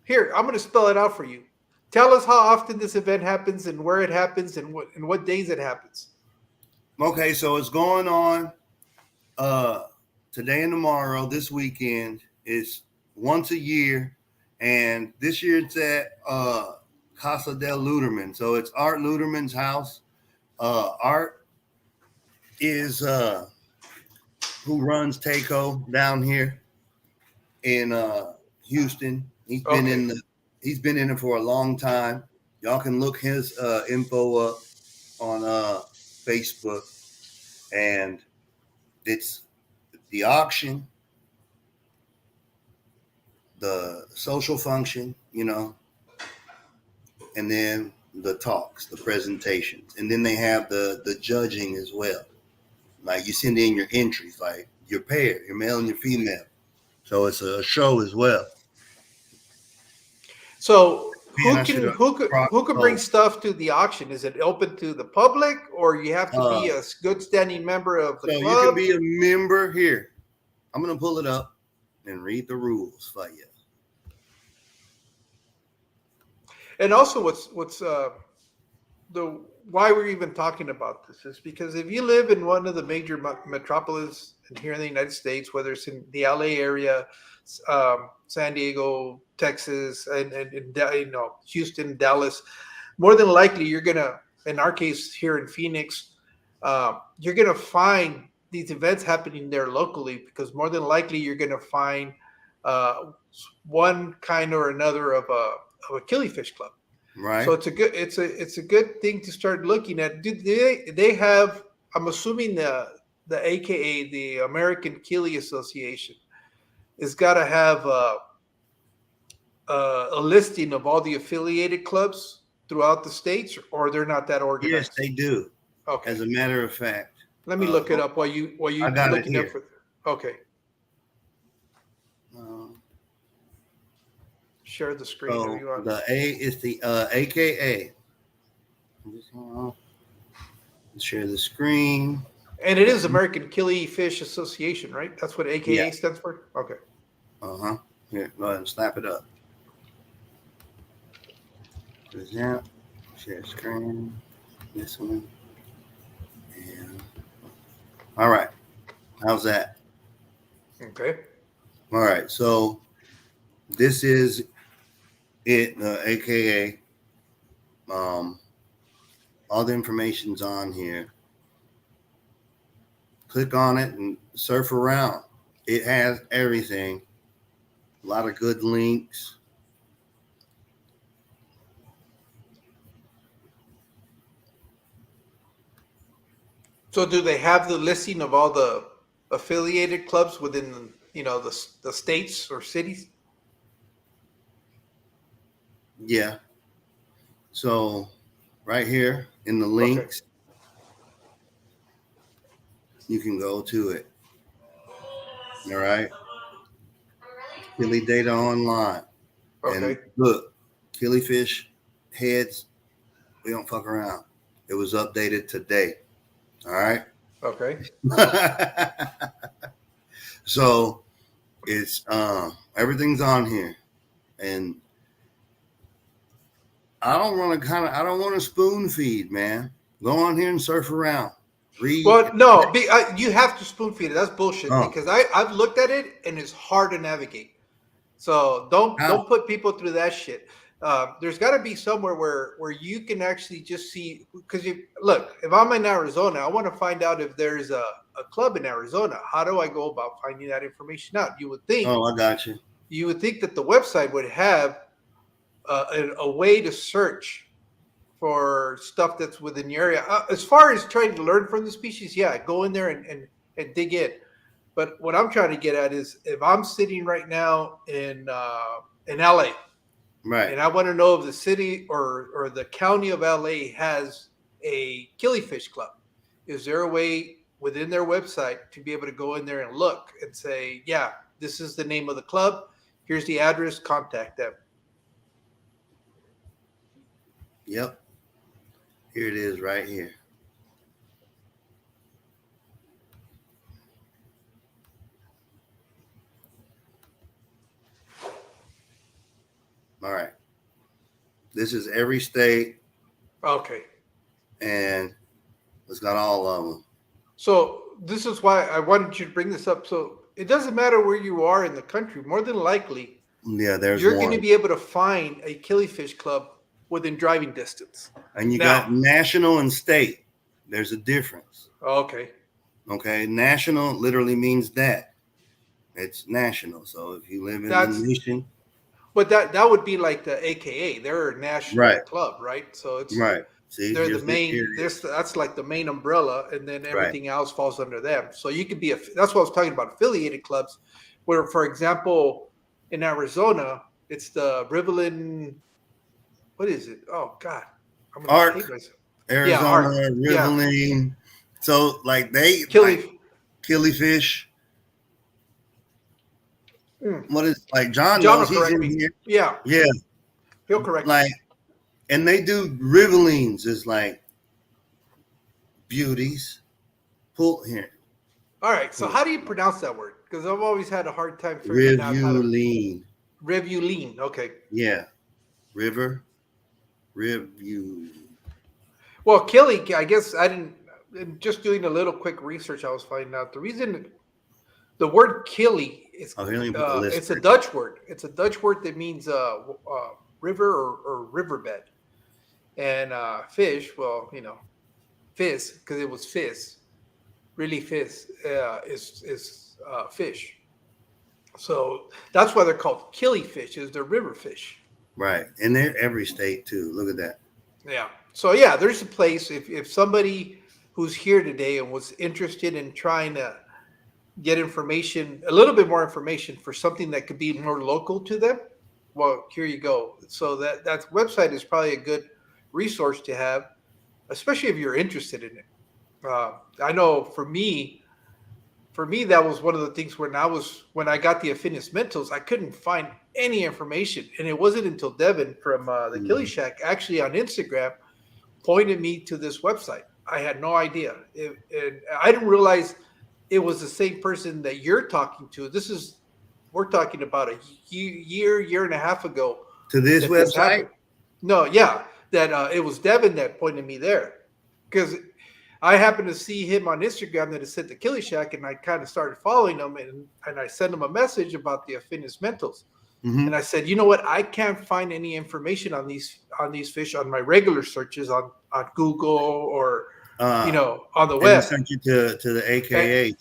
Here, I'm going to spell it out for you. Tell us how often this event happens and where it happens and what days it happens. Okay, so it's going on uh today and tomorrow. This weekend is once a year, and this year it's at Casa del Luderman. So it's Art Luderman's house. Art is who runs T.A.K.O down here in Houston. Okay. He's been in it for a long time. Y'all can look his info up on Facebook, and it's the auction, the social function, and then the talks, the presentations, and then they have the judging as well. Like you send in your entries, like your pair, your male and your female. So it's a show as well. So Man, who I should can have who could brought who could bring those. stuff to the auction? Is it open to the public, or you have to be Uh, a good standing member of the so you can club? be a member here. I'm gonna pull it up and read the rules for you. And also, what's the why we're even talking about this is because if you live in one of the major metropolis here in the United States, whether it's in the LA area, San Diego, Texas, and Houston, Dallas, more than likely you're gonna, in our case here in Phoenix, you're gonna find these events happening there locally because more than likely you're gonna find uh, one kind or another of a killifish club. So Right? it's a good thing to start looking at. Do they have? I'm assuming the AKA, the American Killie Association, has got to have a listing of all the affiliated clubs throughout the states, or they're not that Yes, organized. they do. Okay, As a matter of fact, let me look it hold up while on. you I got it looking up here. for. Okay, Uh, share the screen if so you want. the A is the AKA. Share the screen. And it is American Killifish Association, right? That's what Yeah. AKA stands for. Okay. Uh-huh. Here, go ahead and snap it up. Present. Share screen. This one. And all right. How's that? Okay. All right. So this is it, AKA. Um, all the information's on here. Click on it and surf around. It has everything. A lot of good links. So do they have the listing of all the affiliated clubs within the states or cities? Yeah. So right here in the Okay. links, you can go to it. All right. Killy Data Online. And Okay. look, Killifish heads, we don't fuck around. It was updated today. All right. Okay. So it's everything's on here, and I don't want to spoon feed, man. Go on here and surf around, read. Well, no, you have to spoon feed it. That's bullshit Oh, because I've looked at it and it's hard to navigate. So how? don't put people through that shit. There's got to be somewhere where you can actually just see because you look. If I'm in Arizona, I want to find out if there's a club in Arizona. How do I go about finding that information out? Oh, I got you. You would think that the website would have a way to search for stuff that's within your area. As far as trying to learn from the species, yeah, go in there and dig in. But what I'm trying to get at is if I'm sitting right now in LA Right. and I want to know if the city or the county of LA has a Killifish club, is there a way within their website to be able to go in there and look and say, yeah, this is the name of the club. Here's the address. Contact them. Yep. Here it is, right here. All right. This is every state, Okay. and it's got all of them. So this is why I wanted you to bring this up. So it doesn't matter where you are in the country. More than likely, Yeah, there's you're going to one. be able to find a Killifish club within driving distance. And you Now- got national and state. There's a difference. Okay. Okay. National literally means that. It's national. So if you live in the nation. But that would be like the AKA. They're a national Right. club, right? So it's Right. See, they're the here's main. here it is. That's like the main umbrella, and then Right. everything else falls under them. So you could be that's what I was talking about, affiliated clubs, where, for example, in Arizona, it's the Riverland. What is it? Oh God, I'm gonna Arc. hate myself. Arizona, Arc. Yeah. Riverine. So like they Killy. Killifish. What is like John John knows will he's correct in me. here. Yeah, Yeah. he'll correct Like, me. and they do riverines is like beauties. Pull here. All right. So how do you pronounce that word? Because I've always had a hard time figuring out how to. Rivuline. Rivuline. Okay. Yeah. River. Review. Well, Killy, I guess I didn't. Just doing a little quick research, I was finding out the reason the word Killy is Oh, here, let me put the list it's a right Dutch word. It's a Dutch word that means river or riverbed, and fish. Well, fish because it was fish. Really, fish is fish. So that's why they're called killifish. Is they're river fish. Right. And they're every state too. Look at that. Yeah. So yeah, there's a place if somebody who's here today and was interested in trying to get information, a little bit more information for something that could be more local to them, well, here you go. So that website is probably a good resource to have, especially if you're interested in it. I know for me, that was one of the things when I got the Affinis Mentals, I couldn't find any information, and it wasn't until Devin from the Killy Shack actually on Instagram pointed me to this website. I had no idea, and I didn't realize it was the same person that you're talking to. We're talking about a year and a half ago. To this website? No, yeah, that it was Devin that pointed me there because I happened to see him on Instagram that it said the Killy Shack, and I kind of started following him, and I sent him a message about the Affinis Mentals. Mm-hmm. And I said, you know what? I can't find any information on these fish on my regular searches on Google or on the web. He sent you to the AKA.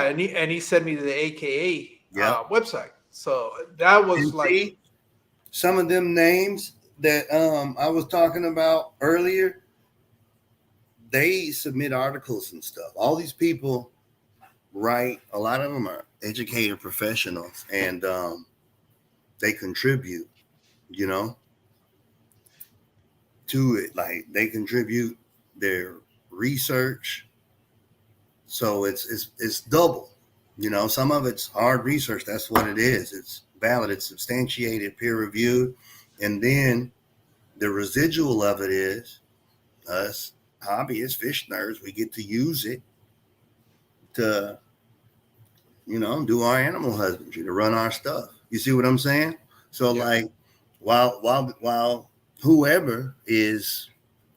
And he sent me to the AKA website. So that was see, some of them names that I was talking about earlier. They submit articles and stuff. All these people write. A lot of them are educated professionals, and they contribute, to it. Like they contribute their research. So it's double. Some of it's hard research. That's what it is. It's valid. It's substantiated, peer reviewed, and then the residual of it is us. hobby as fish nerds, we get to use it to, do our animal husbandry, to run our stuff. You see what I'm saying? So Yeah. like, while whoever is,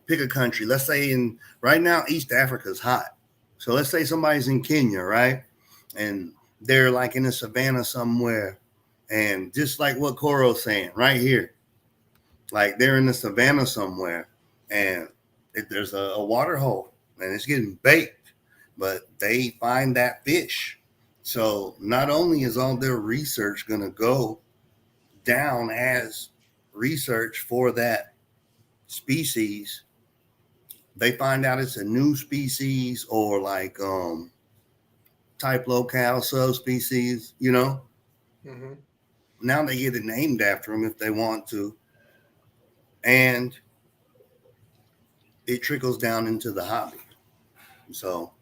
pick a country, let's say right now East Africa's hot. So let's say somebody's in Kenya, right? And they're like in a savannah somewhere. And just like what Coro's saying right here, like they're in the savannah somewhere and there's a water hole and it's getting baked, but they find that fish. So not only is all their research going to go down as research for that species, they find out it's a new species or like type locale subspecies, Mm-hmm. now they get it named after them if they want to, and it trickles down into the hobby. So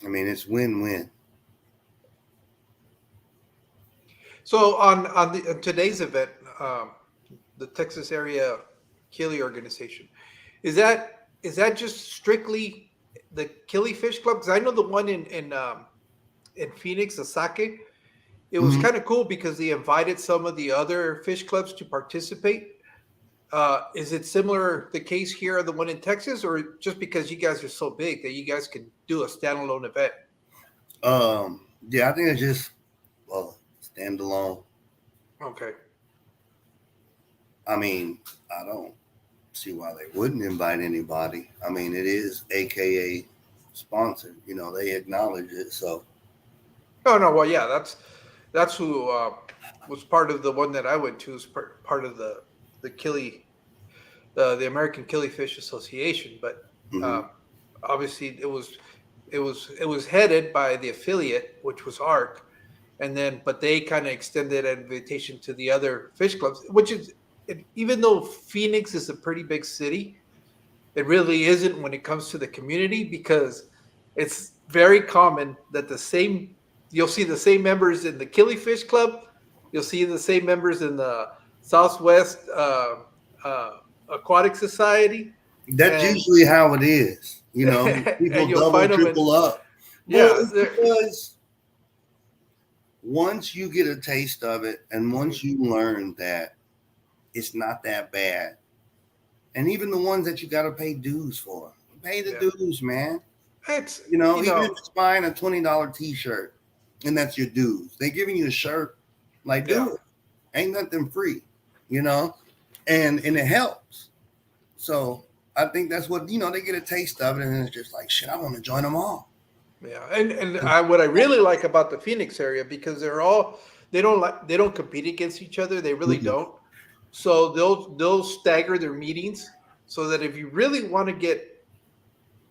I mean, it's win-win. So on today's event, the Texas Area Killie Organization, is that just strictly the Killifish Club? Because I know the one in Phoenix, the Sake. It was Mhm. kind of cool because they invited some of the other fish clubs to participate. Is it similar the case here, the one in Texas, or just because you guys are so big that you guys can do a standalone event? Yeah, I think it's just standalone. Okay. I mean, I don't see why they wouldn't invite anybody. I mean, it is AKA sponsored. They acknowledge it. So, Oh no, well, yeah, that's who was part of the one that I went to. Was part of the Killie, the American Killifish Association. But mhm. um, obviously, it was headed by the affiliate, which was ARC, and then but they kind of extended an invitation to the other fish clubs, which is even though Phoenix is a pretty big city, it really isn't when it comes to the community because it's very common that you'll see the same members in the Killifish Club, you'll see the same members in the Southwest uh, Aquatic Society, That's and usually how it is. and People you'll double, find them in triple up. Well, yeah. it's because once you get a taste of it and once you learn that it's not that bad, and even the ones that you got to pay dues for, pay the Yeah, dues, man. it's Even if it's buying a $20 t-shirt and that's your dues, they giving you a shirt, like yeah. do it. Ain't nothing free, you know, and it helps. So I think that's what they get a taste of it, and it's just like shit. I want to join them all. Yeah, and what I really like about the Phoenix area because they don't compete against each other. They really Mm-mm. don't. So they'll stagger their meetings so that if you really want to get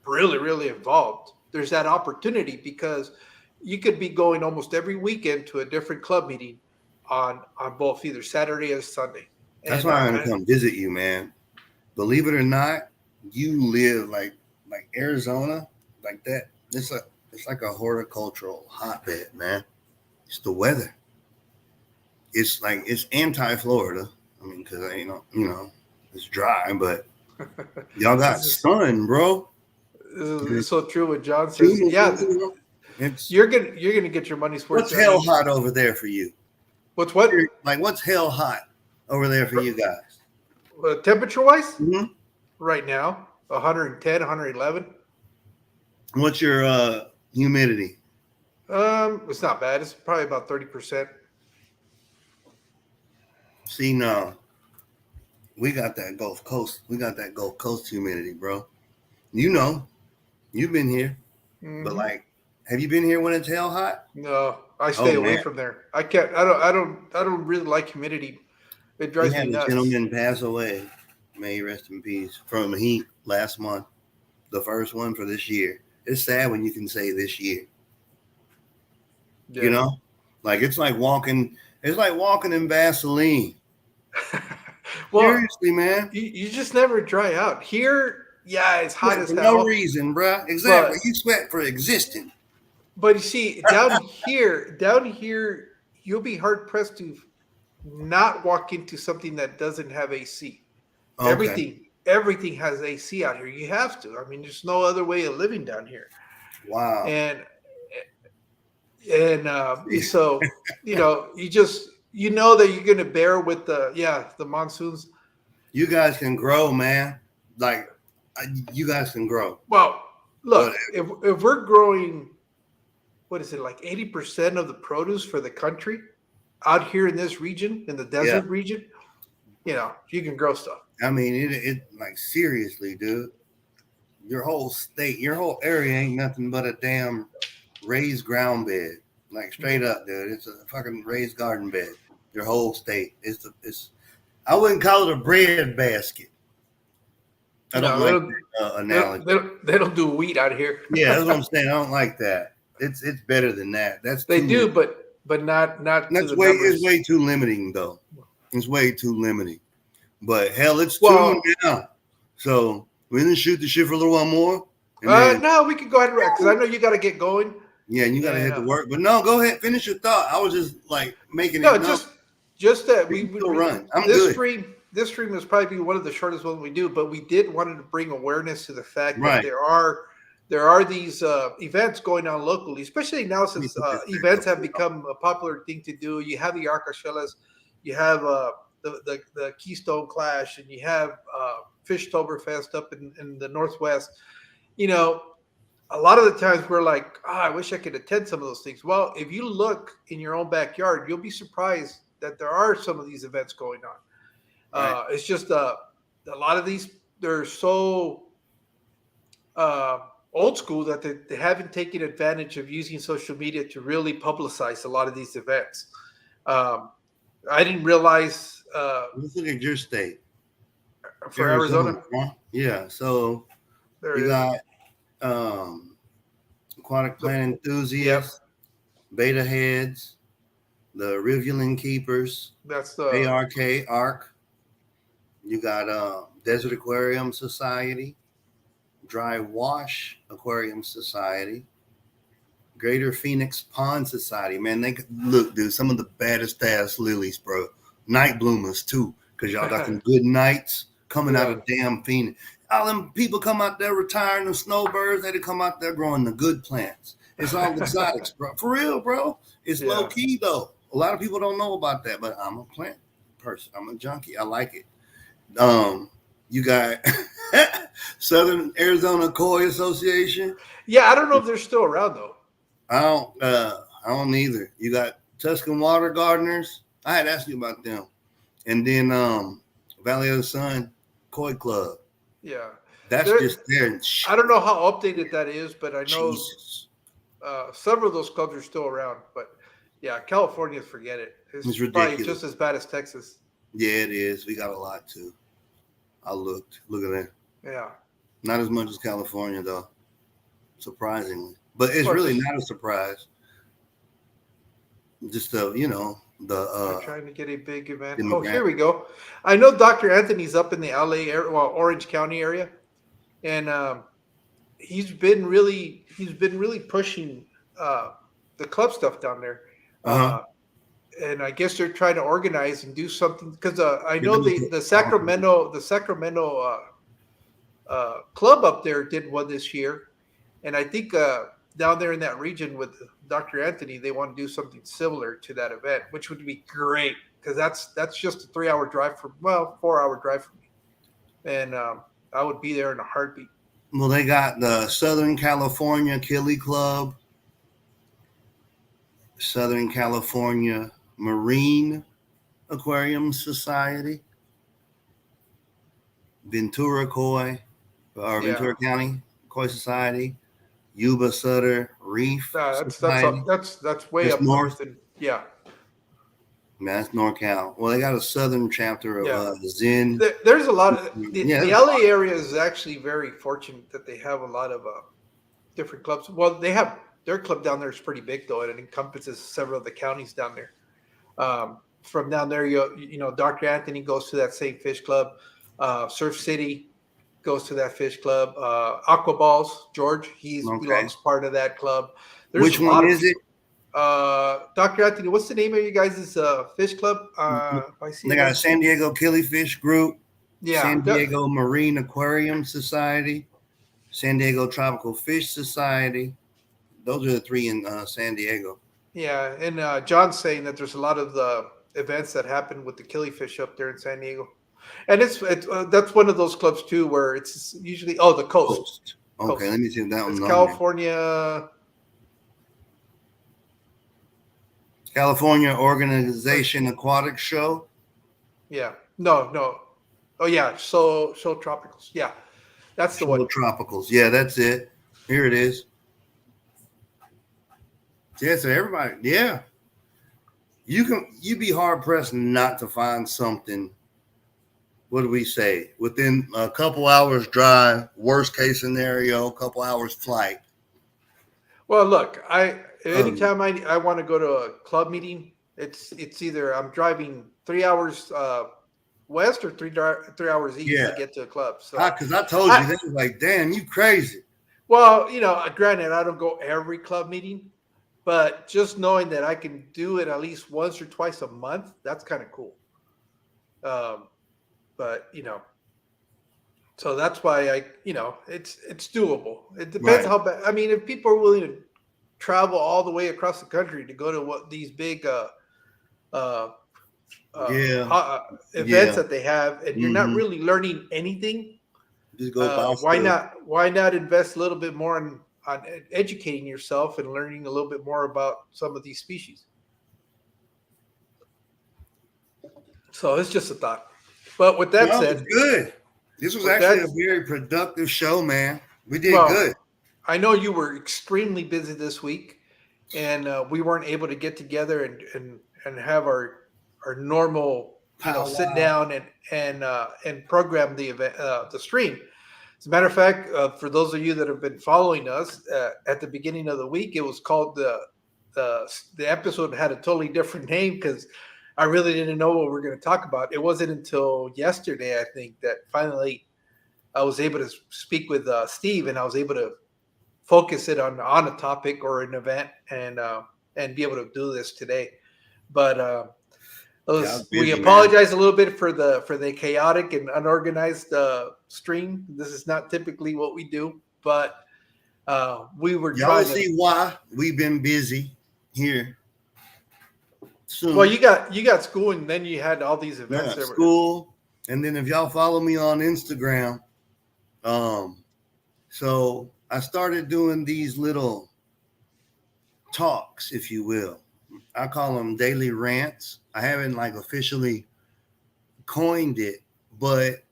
really involved, there's that opportunity because you could be going almost every weekend to a different club meeting on both either Saturday or Sunday. That's And why I'm gonna come visit you, man. Believe it or not, you live like Arizona, like that. It's like a horticultural hotbed, man. It's the weather. It's like it's anti-Florida. I mean, because it's dry, but y'all got this is sun, bro. this is It's so true what John says. Yeah, June. It's you're gonna get your money's worth what's there. I hell mean, hot over there for you? what's what? Like what's hell hot over there for you guys? Temperature wise, Mm-hmm. right now, 110, 111. What's your humidity? It's not bad. It's probably about 30%. See, no, we got that Gulf Coast. We got that Gulf Coast humidity, bro. You know, you've been here, but Hmm. like, have you been here when it's hell hot? No, I Oh stay away man, from there. I can't. I don't really like humidity. It we drives me had a nuts. gentleman pass away. May he rest in peace from heat last month. The first one for this year. It's sad when you can say this year. You Yeah. know, like it's like walking. It's like walking in Vaseline. Well, Seriously, man. you just never dry out here. Yeah, it's hot Sweat as for no hell. reason, bruh. Exactly. But You sweat for existing. you see, down here, you'll be hard pressed to not walk into something that doesn't have AC. Okay. Everything everything has AC out here. You have to. I mean, there's no other way of living down here. Wow. And so you know that you're going to bear with the monsoons. You guys can grow, man. Like you guys can grow. Well, look, Whatever. if we're growing, what is it, like 80% of the produce for the country out here in this region, in the desert region, you can grow stuff. I mean, it like seriously, dude. Your whole state, your whole area ain't nothing but a damn raised ground bed. Like straight up, dude. It's a fucking raised garden bed. Your whole state. It's I wouldn't call it a bread basket. I don't like that analogy. They don't do wheat out here. Yeah, that's what I'm saying. I don't like that. It's better than that. They do, but not. That's it's way too limiting though. It's way too limiting. But hell, it's 2 now. So we didn't shoot the shit for a little while more. No, we can go ahead and wrap because I know you got to get going. Yeah, and you got to hit the work. But no, go ahead, finish your thought. I was just like making it. No, just that we run. I'm this good. This stream is probably one of the shortest ones we do, but we wanted to bring awareness to the fact that there are these events going on locally, especially now since events have become a popular thing to do. You have the Arcachelas, you have the Keystone Clash, and you have Fishtoberfest up in the Northwest. A lot of the times we're like, I wish I could attend some of those things. Well, if you look in your own backyard, you'll be surprised that there are some of these events going on. Right. It's just a lot of these, they're so old school that they haven't taken advantage of using social media to really publicize a lot of these events. I didn't realize. Let's look at your state. For Arizona? Huh? Yeah. So you got aquatic plant enthusiasts, beta heads, the Rivuline Keepers. That's the ARK. You got Desert Aquarium Society, Dry Wash Aquarium Society, Greater Phoenix Pond Society. Man, they look, dude, some of the baddest ass lilies, bro. Night bloomers too, because y'all got some good nights coming out of damn Phoenix. All them people come out there retiring the snowbirds. They come out there growing the good plants. It's all exotics, bro. For real, bro. It's low key though. A lot of people don't know about that, but I'm a plant person. I'm a junkie. I like it. You got Southern Arizona Koi Association. Yeah, I don't know if they're still around though. I don't either. You got Tuscan Water Gardeners. I had asked you about them. And then Valley of the Sun Koi Club. Yeah. That's just there. I don't know how updated that is, but I know several of those clubs are still around. But yeah, California, forget it. It's ridiculous. Probably just as bad as Texas. Yeah, it is. We got a lot too. I looked. Look at that. Yeah. Not as much as California though. Surprisingly. But it's really not a surprise. Just we're trying to get a big event. Oh, here we go. I know Dr. Anthony's up in the LA area, Orange County area, and he's been really pushing the club stuff down there. And I guess they're trying to organize and do something because I know the Sacramento club up there did one this year, and I think down there in that region with Dr. Anthony, they want to do something similar to that event, which would be great because that's just a 4-hour drive from me, and I would be there in a heartbeat. Well, they got the Southern California Killifish Club, Southern California Marine Aquarium Society, Ventura Ventura County Koi Society, Yuba Sutter Reef. That's way up north. Yeah. That's NorCal. Well, they got a southern chapter of Zen. There's a lot of the LA area is actually very fortunate that they have a lot of different clubs. Well, they have their club down there is pretty big though, and it encompasses several of the counties down there. From down there, you know, Dr. Anthony goes to that same fish club. Surf City goes to that fish club. Aqua Balls, George, he belongs part of that club. Which one is it? Dr. Anthony, what's the name of you guys' fish club? They got a San Diego Killifish group. Yeah. San Diego Marine Aquarium Society, San Diego Tropical Fish Society. Those are the three in San Diego. Yeah. And John's saying that there's a lot of the events that happen with the Killifish up there in San Diego. And that's one of those clubs too where it's usually the coast. Coast. Okay, Coast. let me see if that It's one's on there. California Organization Aquatic Show. Yeah. No. Oh yeah, so tropicals. Yeah. That's the one. Show Tropicals. Yeah, that's it. Here it is. Yeah, so everybody, yeah. You'd be hard pressed not to find something. What do we say? Within a couple hours drive, worst case scenario, couple hours flight. Well, look, anytime I want to go to a club meeting, it's either I'm driving 3 hours west or 3 hours east Yeah. to get to a club. So Because I told you, they was like, damn, you crazy. well, granted, I don't go every club meeting, but just knowing that I can do it at least once or twice a month, that's kind of cool. But so that's why it's doable. It depends Right. how bad. I mean, if people are willing to travel all the way across the country to go to what these big uh, events that they have, and you're not really learning anything, just go buy why stuff. not? Why not invest a little bit more on educating yourself and learning a little bit more about some of these species? So it's just a thought. But with that said, it's good. This was actually a very productive show, man. We did good. I know you were extremely busy this week, and we weren't able to get together and have our normal sit down and program the event, the stream. As a matter of fact, for those of you that have been following us, at the beginning of the week, it was called the episode had a totally different name because I really didn't know what we were going to talk about. It wasn't until yesterday, I think, that finally I was able to speak with Steve, and I was able to focus it on a topic or an event, and be able to do this today. But we apologize a little bit for the chaotic and unorganized stream. This is not typically what we do, but we were trying to see why we've been busy here. Soon. Well, you got school, and then you had all these events. Yeah, school, and then if y'all follow me on Instagram, so I started doing these little talks, if you will. I call them daily rants. I haven't officially coined it, but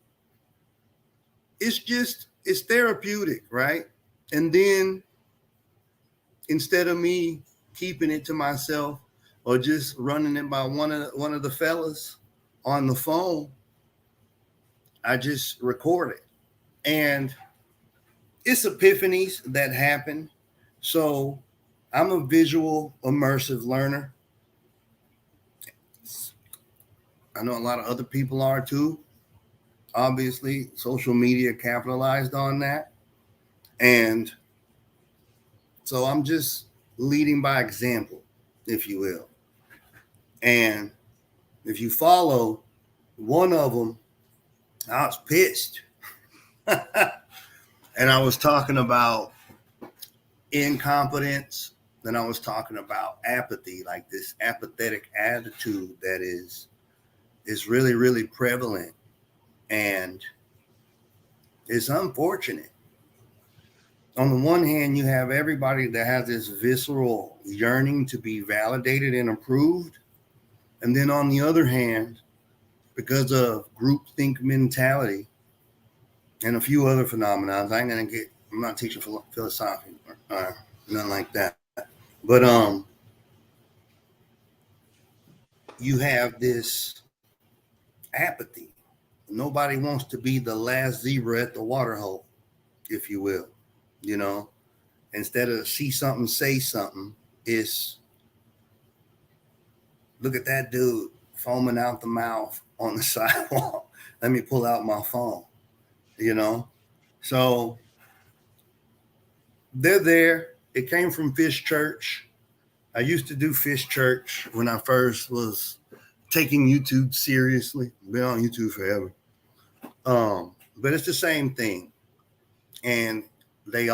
it's therapeutic, right? And then instead of me keeping it to myself or just running it by one of the fellas on the phone, I just record it. And it's epiphanies that happen. So I'm a visual immersive learner. I know a lot of other people are too. Obviously, social media capitalized on that. And so I'm just leading by example, if you will. And if you follow one of them, I was pissed. And I was talking about incompetence. Then I was talking about apathy, like this apathetic attitude that is really, really prevalent. And it's unfortunate. On the one hand, you have everybody that has this visceral yearning to be validated and approved. And then on the other hand, because of groupthink mentality and a few other phenomena, I'm not teaching philosophy or nothing like that. But you have this apathy. Nobody wants to be the last zebra at the water hole, if you will. Instead of see something, say something, it's look at that dude foaming out the mouth on the sidewalk. Let me pull out my phone, So they're there. It came from Fish Church. I used to do Fish Church when I first was taking YouTube seriously. Been on YouTube forever. But it's the same thing. And I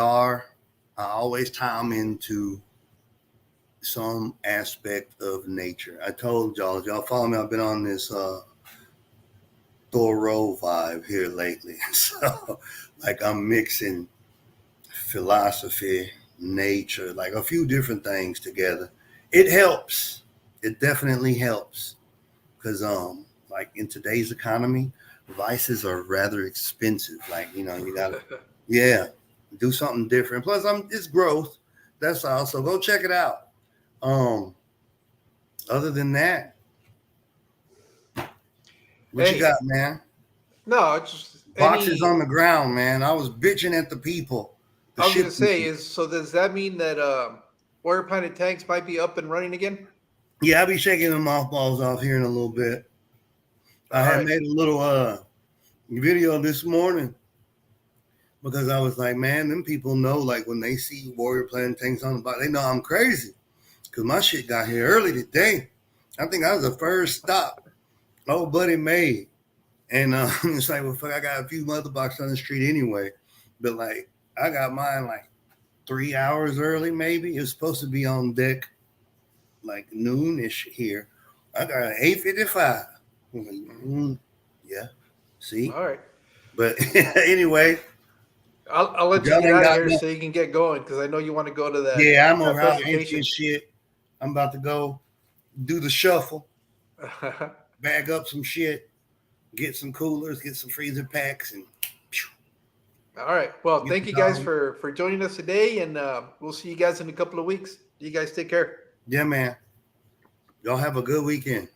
always tie them into some aspect of nature. I told y'all, if y'all follow me, I've been on this Thoreau vibe here lately. So, like, I'm mixing philosophy, nature, like a few different things together. It helps. It definitely helps because, like in today's economy, vices are rather expensive. Like, you gotta, yeah, do something different. Plus, it's growth. That's all. So go check it out. Um, Other than that, what you Hey, got, man? no, it's just Boxes any. on the ground, man. I was bitching at the people, the I was gonna shipping say people. is so. Does that mean that Warrior Planet tanks might be up and running again? Yeah, I'll be shaking the mothballs off here in a little bit. I All had right. made a little video this morning because I was like, man, them people know, like, when they see Warrior Planet tanks on the box, they know I'm crazy because my shit got here early today. I think I was the first stop old buddy made. And it's like, well, fuck, I got a few mother boxes on the street anyway. But, like, I got mine like 3 hours early, maybe. It was supposed to be on deck like noonish here. I got an 8:55. Like, yeah, see? All right. But anyway, I'll let you y'all get ain't out of got here no. so you can get going because I know you want to go to Yeah, I'm that over out empty presentation. as shit. I'm about to go do the shuffle, All bag up some shit, get some coolers, get some freezer packs, and right. Well, get thank the you guys dog. for joining us today, and we'll see you guys in a couple of weeks. You guys take care. Yeah, man. Y'all have a good weekend.